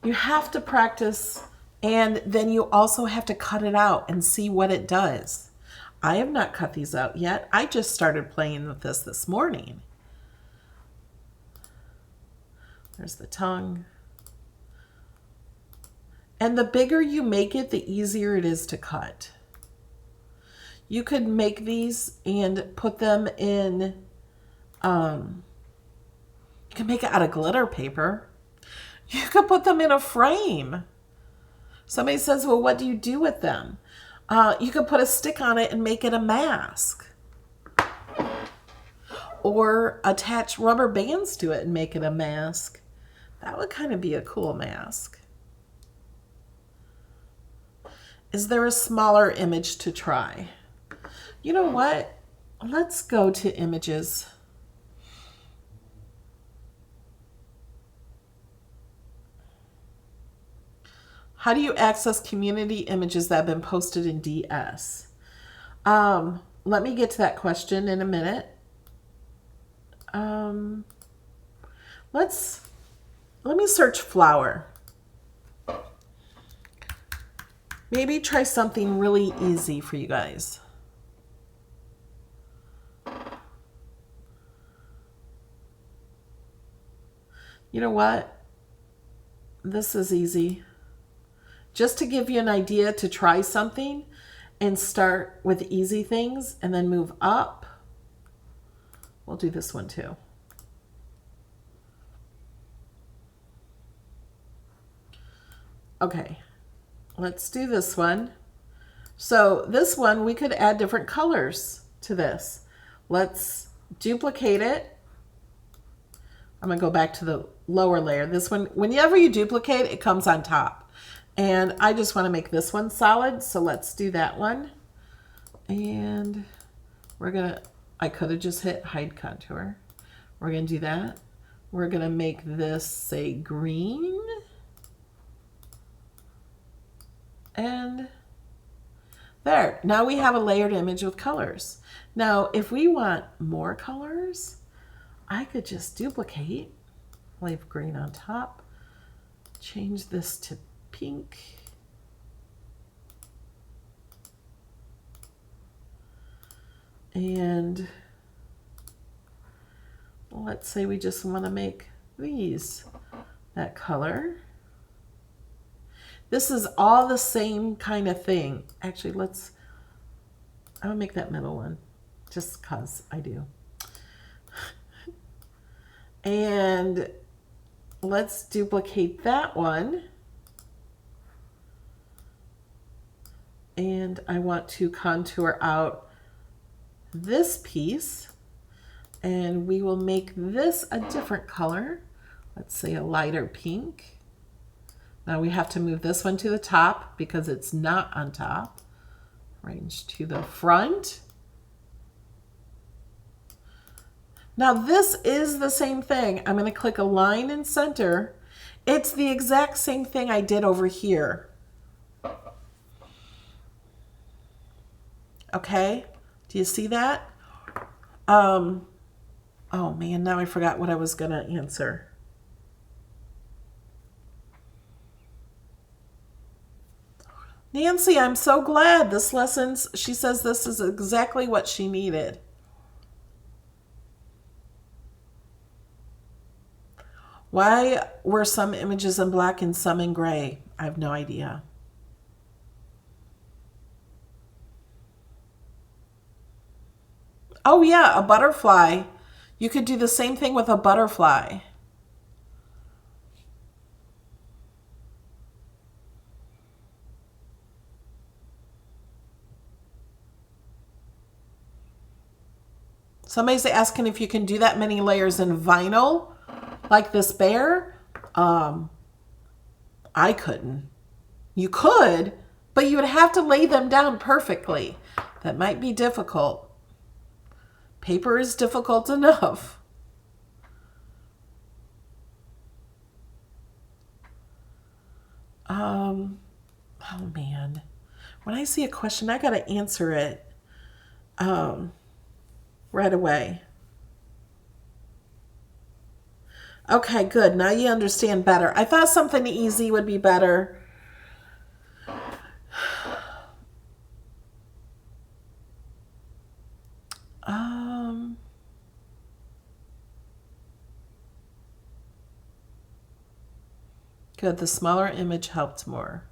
You have to practice, and then you also have to cut it out and see what it does. I have not cut these out yet. I just started playing with this morning. There's the tongue. And the bigger you make it, the easier it is to cut. You could make these and put them in, you can make it out of glitter paper. You could put them in a frame. Somebody says, well, what do you do with them? You could put a stick on it and make it a mask. Or attach rubber bands to it and make it a mask. That would kind of be a cool mask. Is there a smaller image to try? You know what? Let's go to images. How do you access community images that have been posted in DS? Let me get to that question in a minute. Let me search flower. Maybe try something really easy for you guys. You know what? This is easy. Just to give you an idea to try something and start with easy things and then move up. We'll do this one too. Okay, let's do this one. So this one, we could add different colors to this. Let's duplicate it. I'm gonna go back to the lower layer. This one, whenever you duplicate, it comes on top. And I just want to make this one solid, so let's do that one. And we're gonna, I could have just hit hide contour. We're gonna do that. We're gonna make this say green. And there, now we have a layered image with colors. Now, if we want more colors, I could just duplicate, leave green on top, change this to pink. And let's say we just want to make these that color. This is all the same kind of thing. Actually, I'll make that middle one just because I do. And let's duplicate that one. And I want to contour out this piece. And we will make this a different color. Let's say a lighter pink. Now we have to move this one to the top because it's not on top. Arrange to the front. Now this is the same thing. I'm going to click align and center. It's the exact same thing I did over here. Okay, do you see that? Oh man, now I forgot what I was going to answer. Nancy, I'm so glad this lesson's, she says this is exactly what she needed. Why were some images in black and some in gray? I have no idea. Oh yeah, a butterfly. You could do the same thing with a butterfly. Somebody's asking if you can do that many layers in vinyl, like this bear. I couldn't. You could, but you would have to lay them down perfectly. That might be difficult. Paper is difficult enough. Oh man. When I see a question, I gotta answer it right away. Okay, good. Now you understand better. I thought something easy would be better. Good. The smaller image helped more.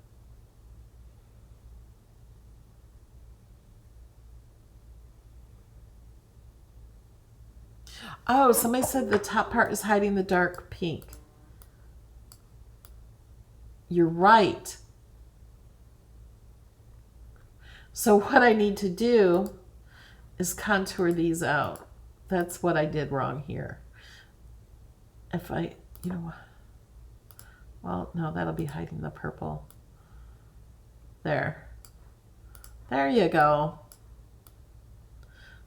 Oh, somebody said the top part is hiding the dark pink. You're right. So what I need to do is contour these out. That's what I did wrong here. If I, well, no, that'll be hiding the purple. There. There you go.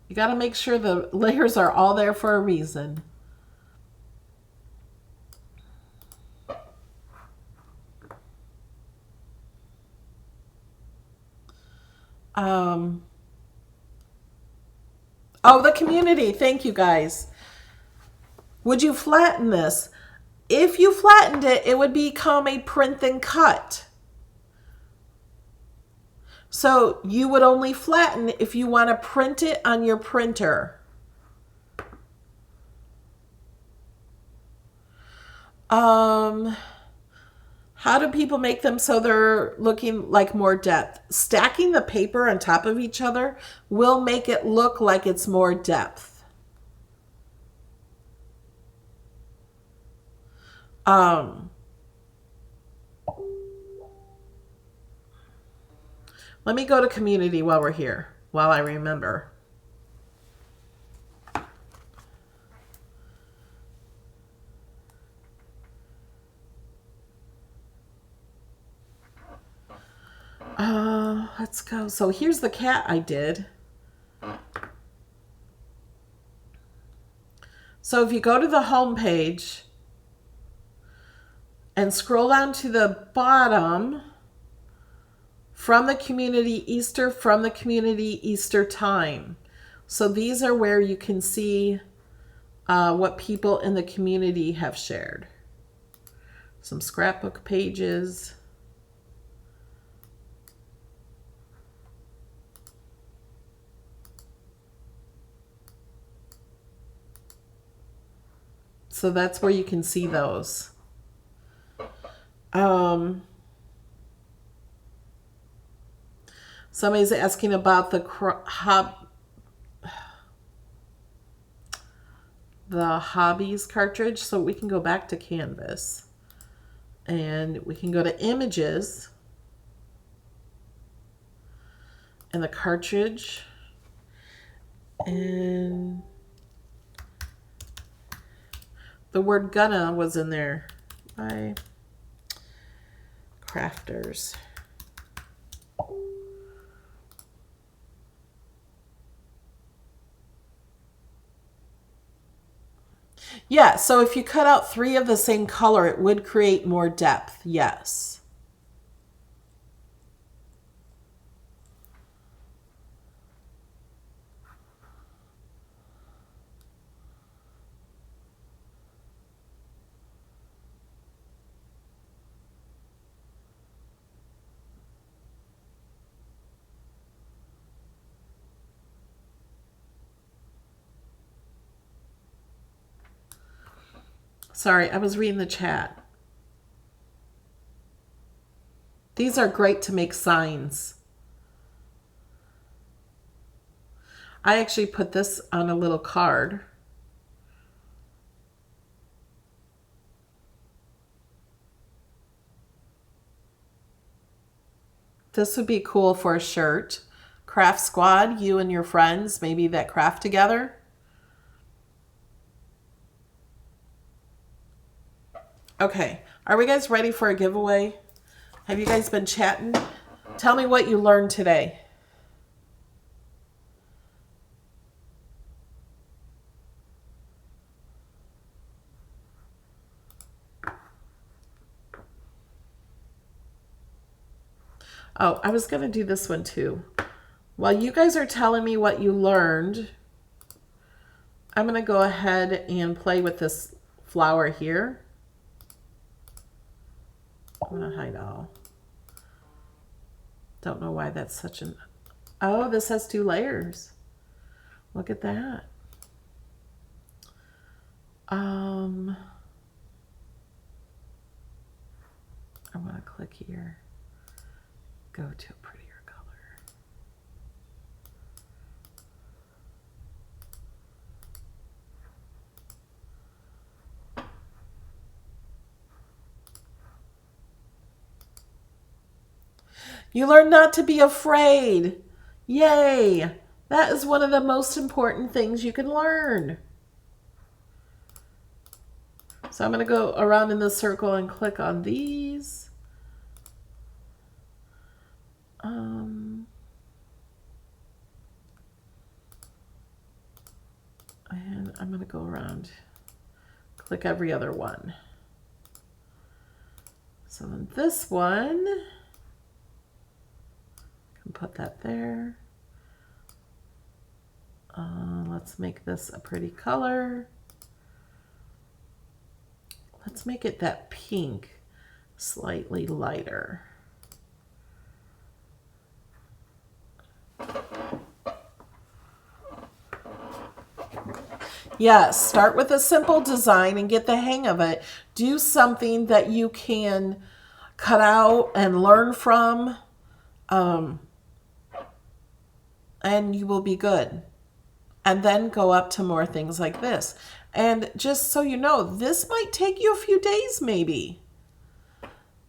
You got to make sure the layers are all there for a reason. Oh, the community. Thank you, guys. Would you flatten this? If you flattened it, it would become a print and cut. So you would only flatten if you want to print it on your printer. How do people make them so they're looking like more depth? Stacking the paper on top of each other will make it look like it's more depth. Let me go to community while we're here, while I remember. Let's go. So here's the cat I did. So if you go to the home page and scroll down to the bottom, from the community Easter time. So these are where you can see what people in the community have shared. Some scrapbook pages. So that's where you can see those. Somebody's asking about the hobbies cartridge. So we can go back to Canvas and we can go to images and the cartridge, and the word gonna was in there by Crafters. Yeah, so if you cut out 3 of the same color, it would create more depth, yes. Sorry, I was reading the chat. These are great to make signs. I actually put this on a little card. This would be cool for a shirt. Craft squad, you and your friends, maybe that craft together. Okay, are we guys ready for a giveaway? Have you guys been chatting? Tell me what you learned today. Oh, I was going to do this one too. While you guys are telling me what you learned, I'm going to go ahead and play with this flower here. I'm going to hide all. Don't know why that's such an... Oh, this has 2 layers. Look at that. I'm going to click here. Go to a prettier color. You learn not to be afraid. Yay! That is one of the most important things you can learn. So I'm going to go around in this circle and click on these. And I'm going to go around, click every other one. So then this one, I can put that there. Let's make this a pretty color. Let's make it that pink, slightly lighter. Yes, start with a simple design and get the hang of it. Do something that you can cut out and learn from, and you will be good. And then go up to more things like this. And just so you know, this might take you a few days maybe.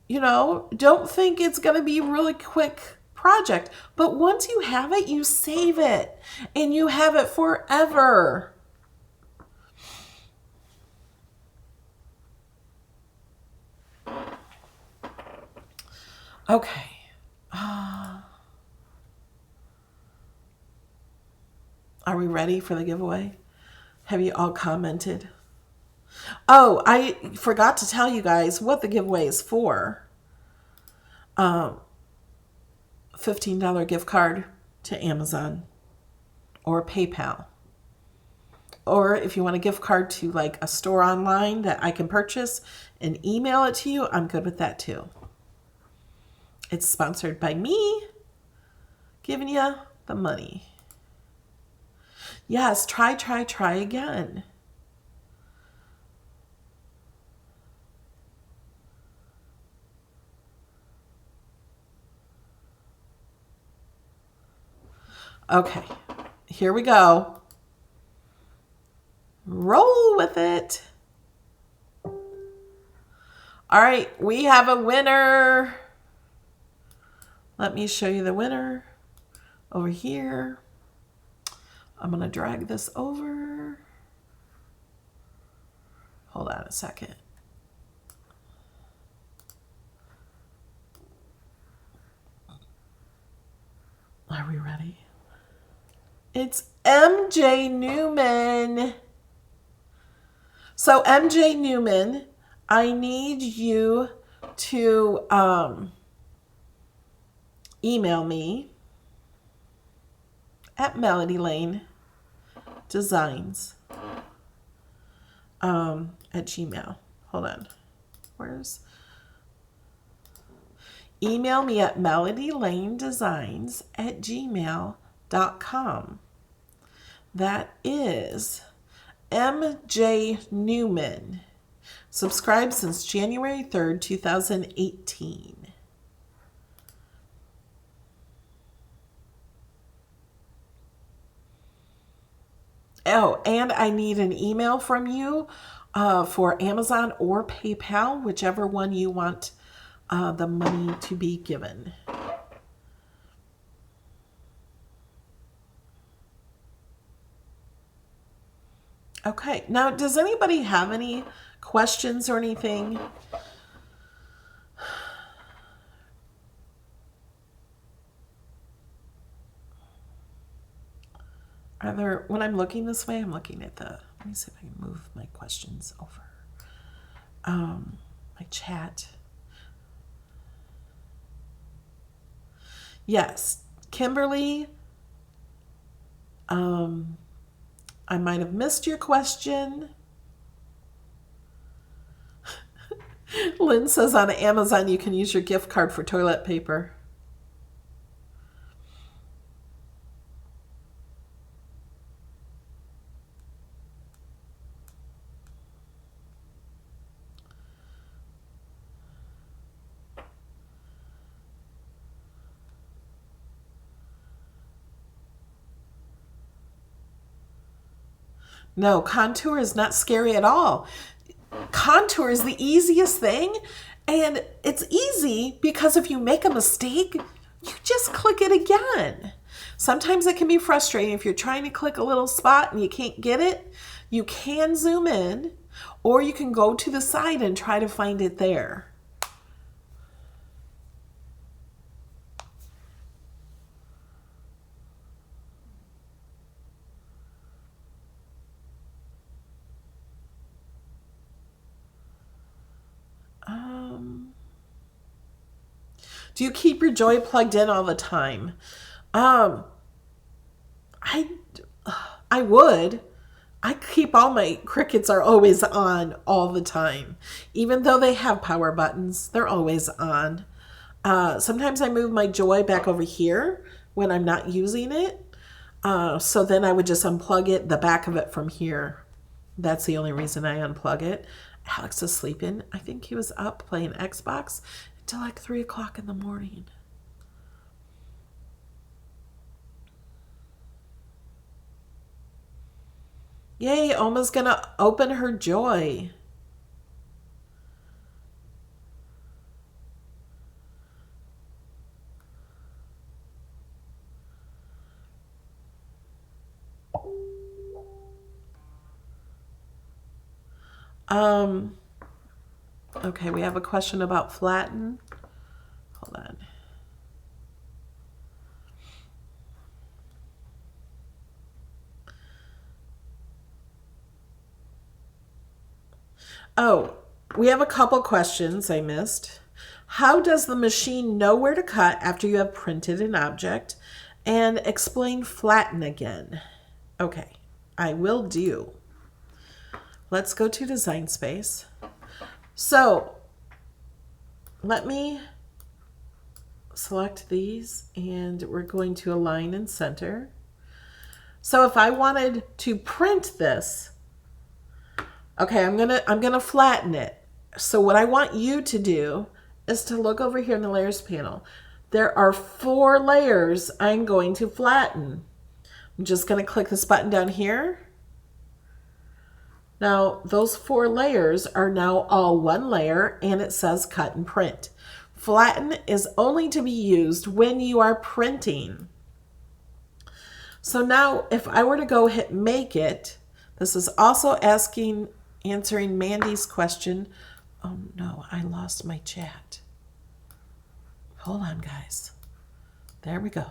You know, don't think it's going to be a really quick project. But once you have it, you save it. And you have it forever. Okay. Are we ready for the giveaway? Have you all commented? Oh, I forgot to tell you guys what the giveaway is for. $15 gift card to Amazon or PayPal. Or if you want a gift card to like a store online that I can purchase and email it to you, I'm good with that too. It's sponsored by me, giving you the money. Yes, try again. Okay, here we go. Roll with it. All right, we have a winner. Let me show you the winner over here. I'm going to drag this over. Hold on a second. Are we ready? It's MJ Newman. So MJ Newman, I need you to email me at Melody Lane Designs at Gmail. Hold on. Email me at melodylanedesigns at gmail.com. That is MJ Newman. Subscribed since January 3rd, 2018. Oh, and I need an email from you for Amazon or PayPal, whichever one you want the money to be given. Okay, now does anybody have any questions or anything? Are there, when I'm looking this way, I'm looking at let me see if I can move my questions over. My chat. Yes, Kimberly, I might have missed your question. Lynn says on Amazon you can use your gift card for toilet paper. No, contour is not scary at all. Contour is the easiest thing, and it's easy because if you make a mistake, you just click it again. Sometimes it can be frustrating if you're trying to click a little spot and you can't get it. You can zoom in, or you can go to the side and try to find it there. Do you keep your Joy plugged in all the time? I would. I keep all my Cricuts are always on all the time. Even though they have power buttons, they're always on. Sometimes I move my Joy back over here when I'm not using it. So then I would just unplug it, the back of it from here. That's the only reason I unplug it. Alex is sleeping. I think he was up playing Xbox until like 3 o'clock in the morning. Yay, Oma's gonna open her Joy. Okay, we have a question about flatten. Hold on. Oh, we have a couple questions I missed. How does the machine know where to cut after you have printed an object? And explain flatten again. Okay, I will do. Let's go to Design Space. So let me select these and we're going to align and center. So if I wanted to print this, okay, I'm gonna flatten it. So what I want you to do is to look over here in the layers panel. There are 4 layers I'm going to flatten. I'm just gonna click this button down here. Now those 4 layers are now all one layer and it says cut and print. Flatten is only to be used when you are printing. So now if I were to go hit make it, this is also answering Mandy's question. Oh no, I lost my chat. Hold on, guys. There we go.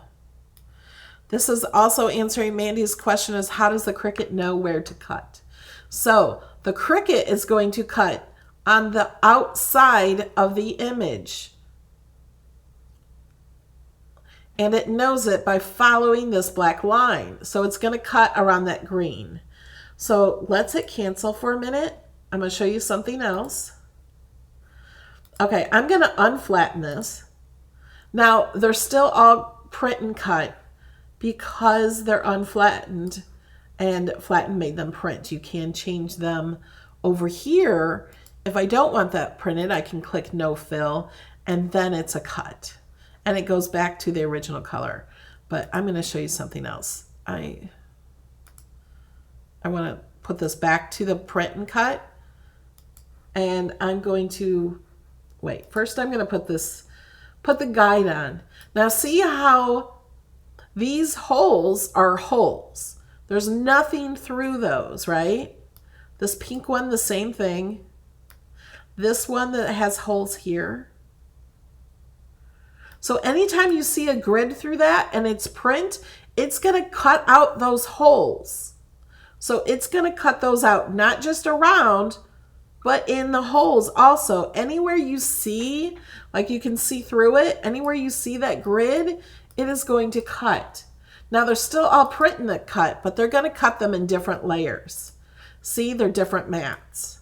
This is also answering Mandy's question is how does the Cricut know where to cut? So The Cricut is going to cut on the outside of the image. And it knows it by following this black line. So it's going to cut around that green. So let's hit cancel for a minute. I'm going to show you something else. Okay, I'm going to unflatten this. Now, they're still all print and cut because they're unflattened, and flatten made them print. You can change them over here. If I don't want that printed, I can click no fill, and then it's a cut. And it goes back to the original color. But I'm going to show you something else. I want to put this back to the print and cut. And I'm going to, wait, first I'm going to put the guide on. Now see how these holes are holes. There's nothing through those, right? This pink one, the same thing. This one that has holes here. So anytime you see a grid through that and it's print, it's going to cut out those holes. So it's going to cut those out, not just around, but in the holes also. Anywhere you see, like you can see through it, anywhere you see that grid, it is going to cut. Now they're still all print in the cut, but they're going to cut them in different layers. See, they're different mats.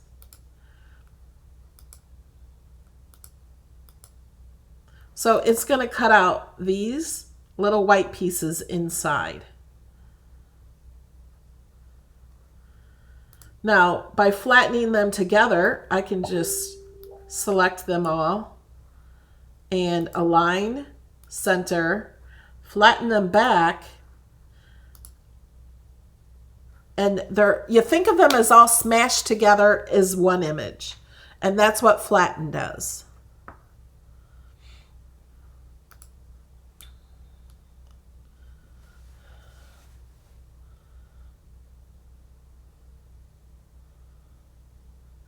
So it's going to cut out these little white pieces inside. Now, by flattening them together, I can just select them all and align, center, flatten them back. And you think of them as all smashed together as one image. And that's what flatten does.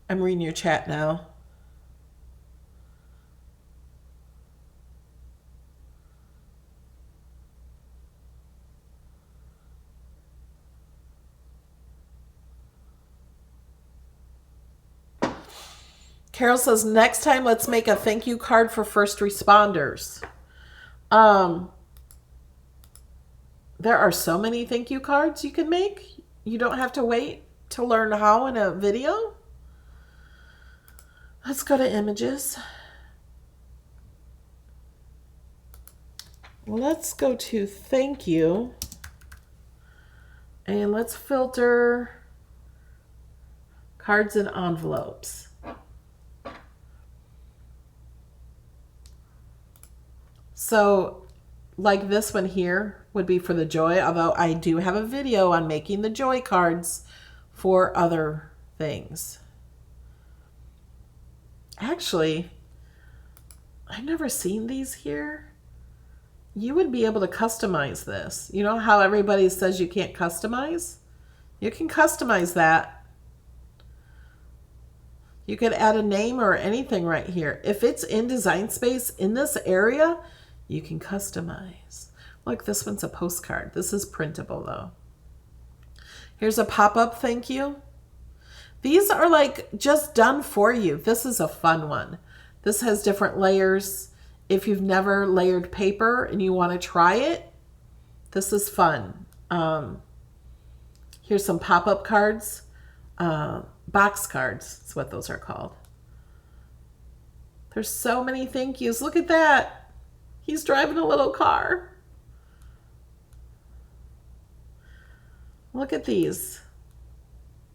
I'm reading your chat now. Carol says, next time let's make a thank you card for first responders. There are so many thank you cards you can make. You don't have to wait to learn how in a video. Let's go to images. Let's go to thank you. And let's filter cards and envelopes. So like this one here would be for the joy, although I do have a video on making the joy cards for other things. Actually, I've never seen these here. You would be able to customize this. You know how everybody says you can't customize? You can customize that. You could add a name or anything right here. If it's in Design Space in this area, you can customize. Look, this one's a postcard. This is printable though. Here's a pop-up thank you. These are like just done for you. This is a fun one. This has different layers. If you've never layered paper and you want to try it, this is fun. Here's some pop-up cards. Box cards, that's what those are called. There's so many thank yous. Look at that. He's driving a little car. Look at these.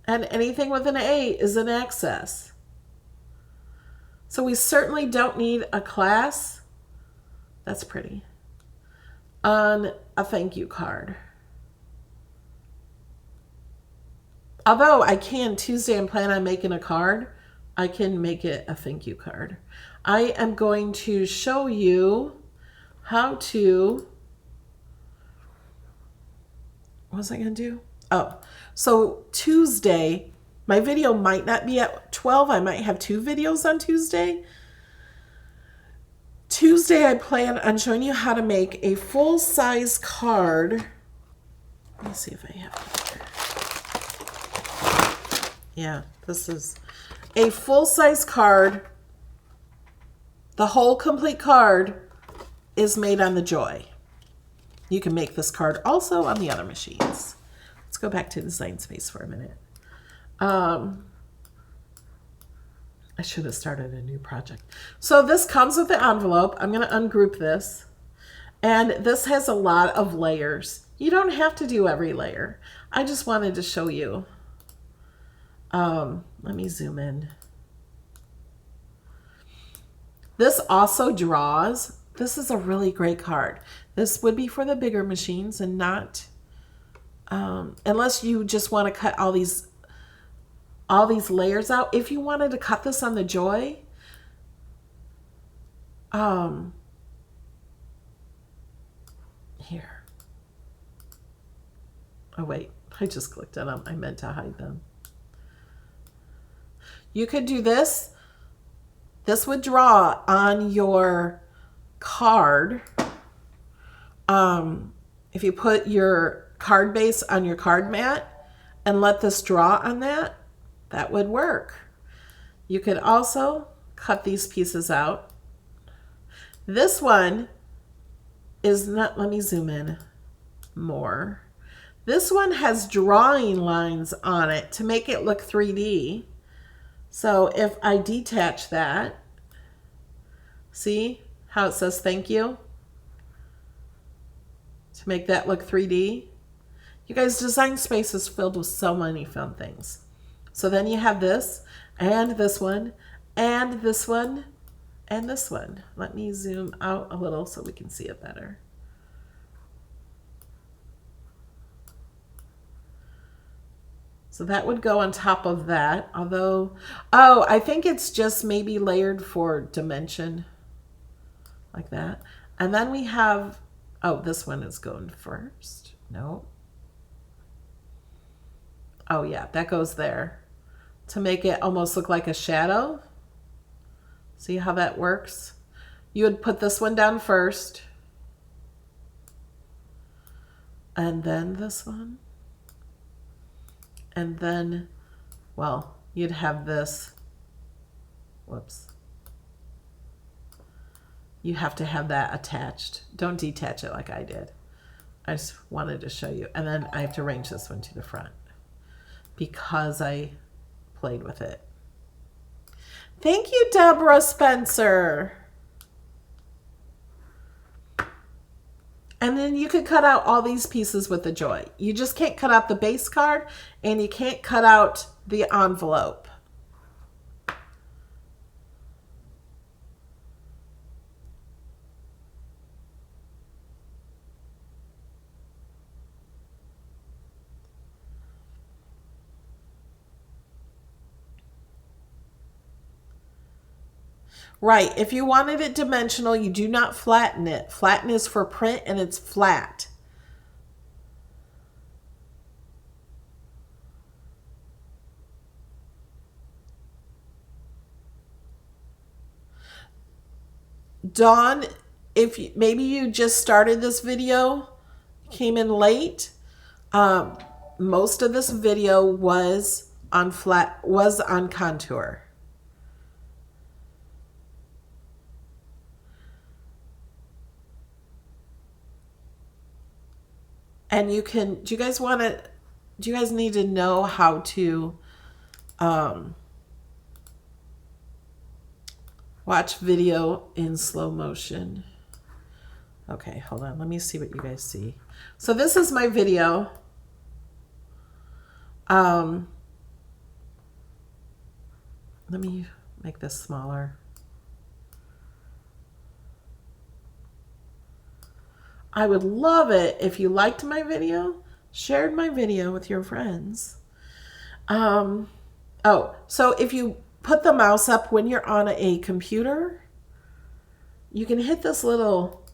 And anything with an A is an access. So we certainly don't need a class. That's pretty. On a thank you card. Although I can, Tuesday and plan on making a card, I can make it a thank you card. I am going to show you how to, what was I going to do? Oh, so Tuesday, my video might not be at 12. I might have 2 videos on Tuesday. Tuesday, I plan on showing you how to make a full-size card. Let me see if I have it here. Yeah, This is a full-size card. The whole complete card is made on the Joy. You can make this card also on the other machines. Let's go back to Design Space for a minute. I should have started a new project. So this comes with the envelope. I'm going to ungroup this. And this has a lot of layers. You don't have to do every layer. I just wanted to show you. Let me zoom in. This also draws. This is a really great card. This would be for the bigger machines and not, unless you just want to cut all these layers out. If you wanted to cut this on the Joy, here. Oh wait, I just clicked on them. I meant to hide them. You could do this. This would draw on your card. If you put your card base on your card mat and let this draw on that, that would work. You could also cut these pieces out. This one is not, let me zoom in more. This one has drawing lines on it to make it look 3D. So if I detach that, see how it says thank you? To make that look 3D. You guys, Design Space is filled with so many fun things. So then you have this, and this one, and this one, and this one. Let me zoom out a little so we can see it better. So that would go on top of that, although, oh, I think it's just maybe layered for dimension, like that. And then we have, oh, this one is going first. No. Oh yeah, that goes there to make it almost look like a shadow. See how that works? You would put this one down first. And then this one. And then, well, you'd have this. Whoops. You have to have that attached. Don't detach it like I did. I just wanted to show you. And then I have to arrange this one to the front because I played with it. Thank you, Deborah Spencer. And then you could cut out all these pieces with the Joy. You just can't cut out the base card and you can't cut out the envelope. Right, if you wanted it dimensional, you do not flatten it. Flatten is for print and it's flat. Dawn, if you, maybe you just started this video, came in late, most of this video was on contour. And you can, do you guys need to know how to watch video in slow motion? Okay, hold on. Let me see what you guys see. So this is my video. Let me make this smaller. I would love it if you liked my video, shared my video with your friends. Oh, so if you put the mouse up when you're on a computer, you can hit this little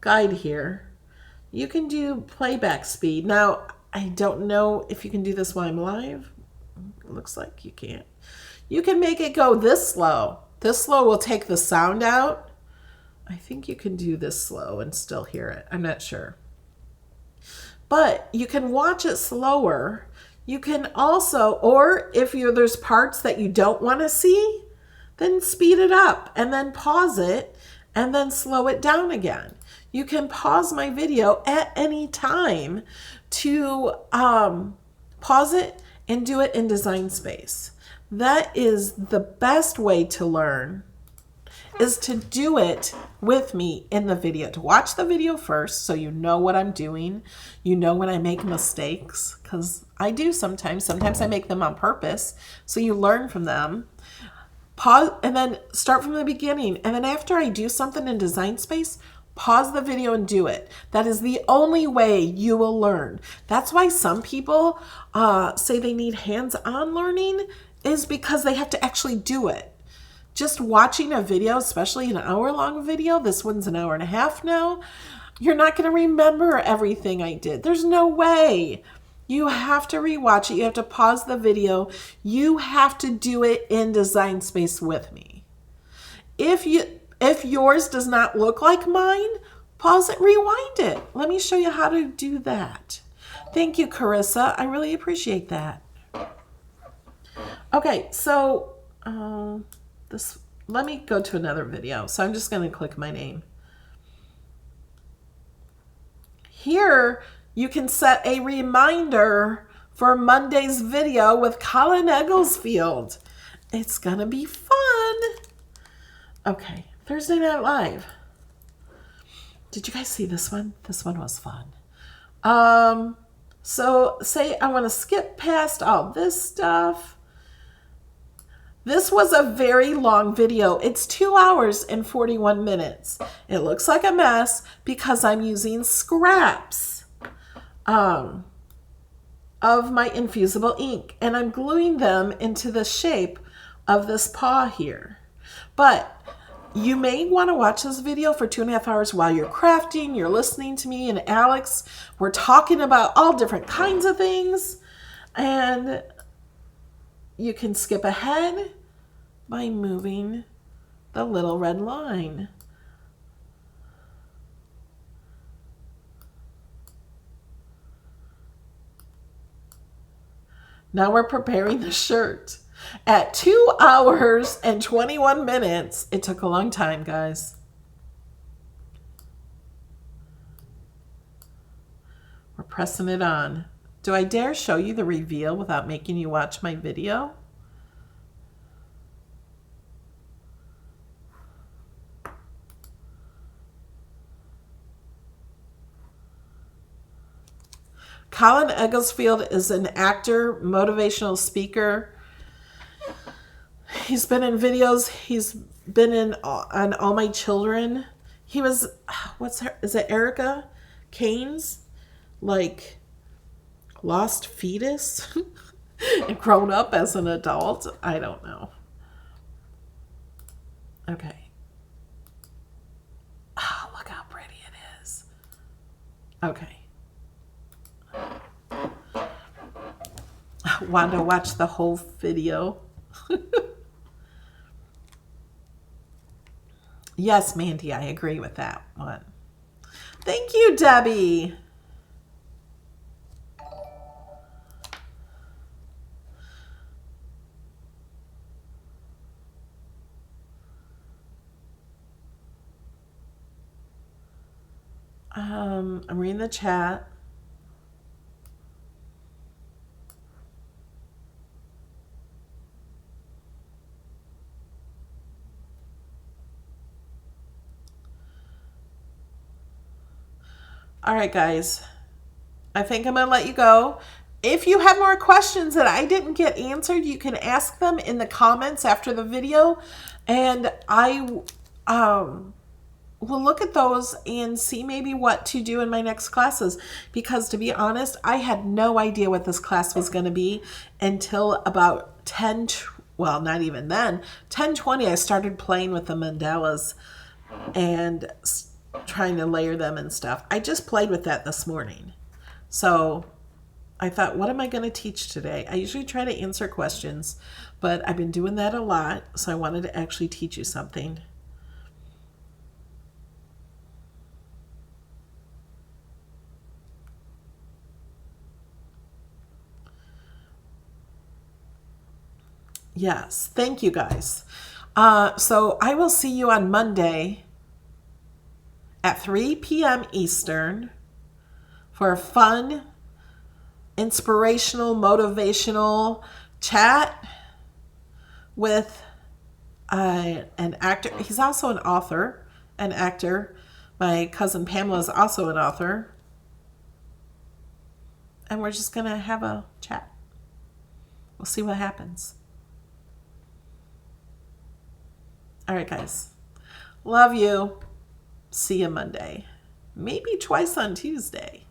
guide here. You can do playback speed. Now, I don't know if you can do this while I'm live. It looks like you can't. You can make it go this slow. This slow will take the sound out. I think you can do this slow and still hear it. I'm not sure. But you can watch it slower. You can also, or if there's parts that you don't want to see, then speed it up and then pause it and then slow it down again. You can pause my video at any time to pause it and do it in Design Space. That is the best way to learn, is to do it with me in the video, to watch the video first so you know what I'm doing. You know when I make mistakes, because I do sometimes. Sometimes I make them on purpose, so you learn from them. Pause and then start from the beginning. And then after I do something in Design Space, pause the video and do it. That is the only way you will learn. That's why some people say they need hands-on learning, is because they have to actually do it. Just watching a video, especially an hour-long video, this one's an hour and a half now, you're not going to remember everything I did. There's no way. You have to rewatch it. You have to pause the video. You have to do it in Design Space with me. If yours does not look like mine, pause it, rewind it. Let me show you how to do that. Thank you, Carissa. I really appreciate that. Okay, so let me go to another video. So I'm just going to click my name. Here, you can set a reminder for Monday's video with Colin Egglesfield. It's going to be fun. Okay, Thursday Night Live. Did you guys see this one? This one was fun. So say I want to skip past all this stuff. This was a very long video. It's 2 hours and 41 minutes. It looks like a mess because I'm using scraps of my infusible ink, and I'm gluing them into the shape of this paw here. But you may want to watch this video for 2.5 hours while you're crafting, you're listening to me and Alex. We're talking about all different kinds of things, and you can skip ahead by moving the little red line. Now we're preparing the shirt. At 2 hours and 21 minutes, it took a long time, guys. We're pressing it on. Do I dare show you the reveal without making you watch my video? Colin Egglesfield is an actor, motivational speaker. He's been in videos. He's been on All My Children. He was, is it Erica Kane's, like, lost fetus and grown up as an adult? I don't know. Okay. Oh, look how pretty it is. Okay. Want to watch the whole video? Yes, Mandy, I agree with that one. Thank you, Debbie. I'm reading the chat. All right, guys, I think I'm going to let you go. If you have more questions that I didn't get answered, you can ask them in the comments after the video, and I will look at those and see maybe what to do in my next classes, because to be honest, I had no idea what this class was going to be until about 10, well, not even then, 10:20, I started playing with the mandalas and trying to layer them and stuff. I just played with that this morning. So I thought, what am I going to teach today? I usually try to answer questions, but I've been doing that a lot, so I wanted to actually teach you something. Yes. Thank you guys. So I will see you on Monday at 3 p.m. Eastern for a fun, inspirational, motivational chat with an actor. He's also an author, an actor. My cousin Pamela is also an author. And we're just going to have a chat. We'll see what happens. All right, guys. Love you. See you Monday. Maybe twice on Tuesday.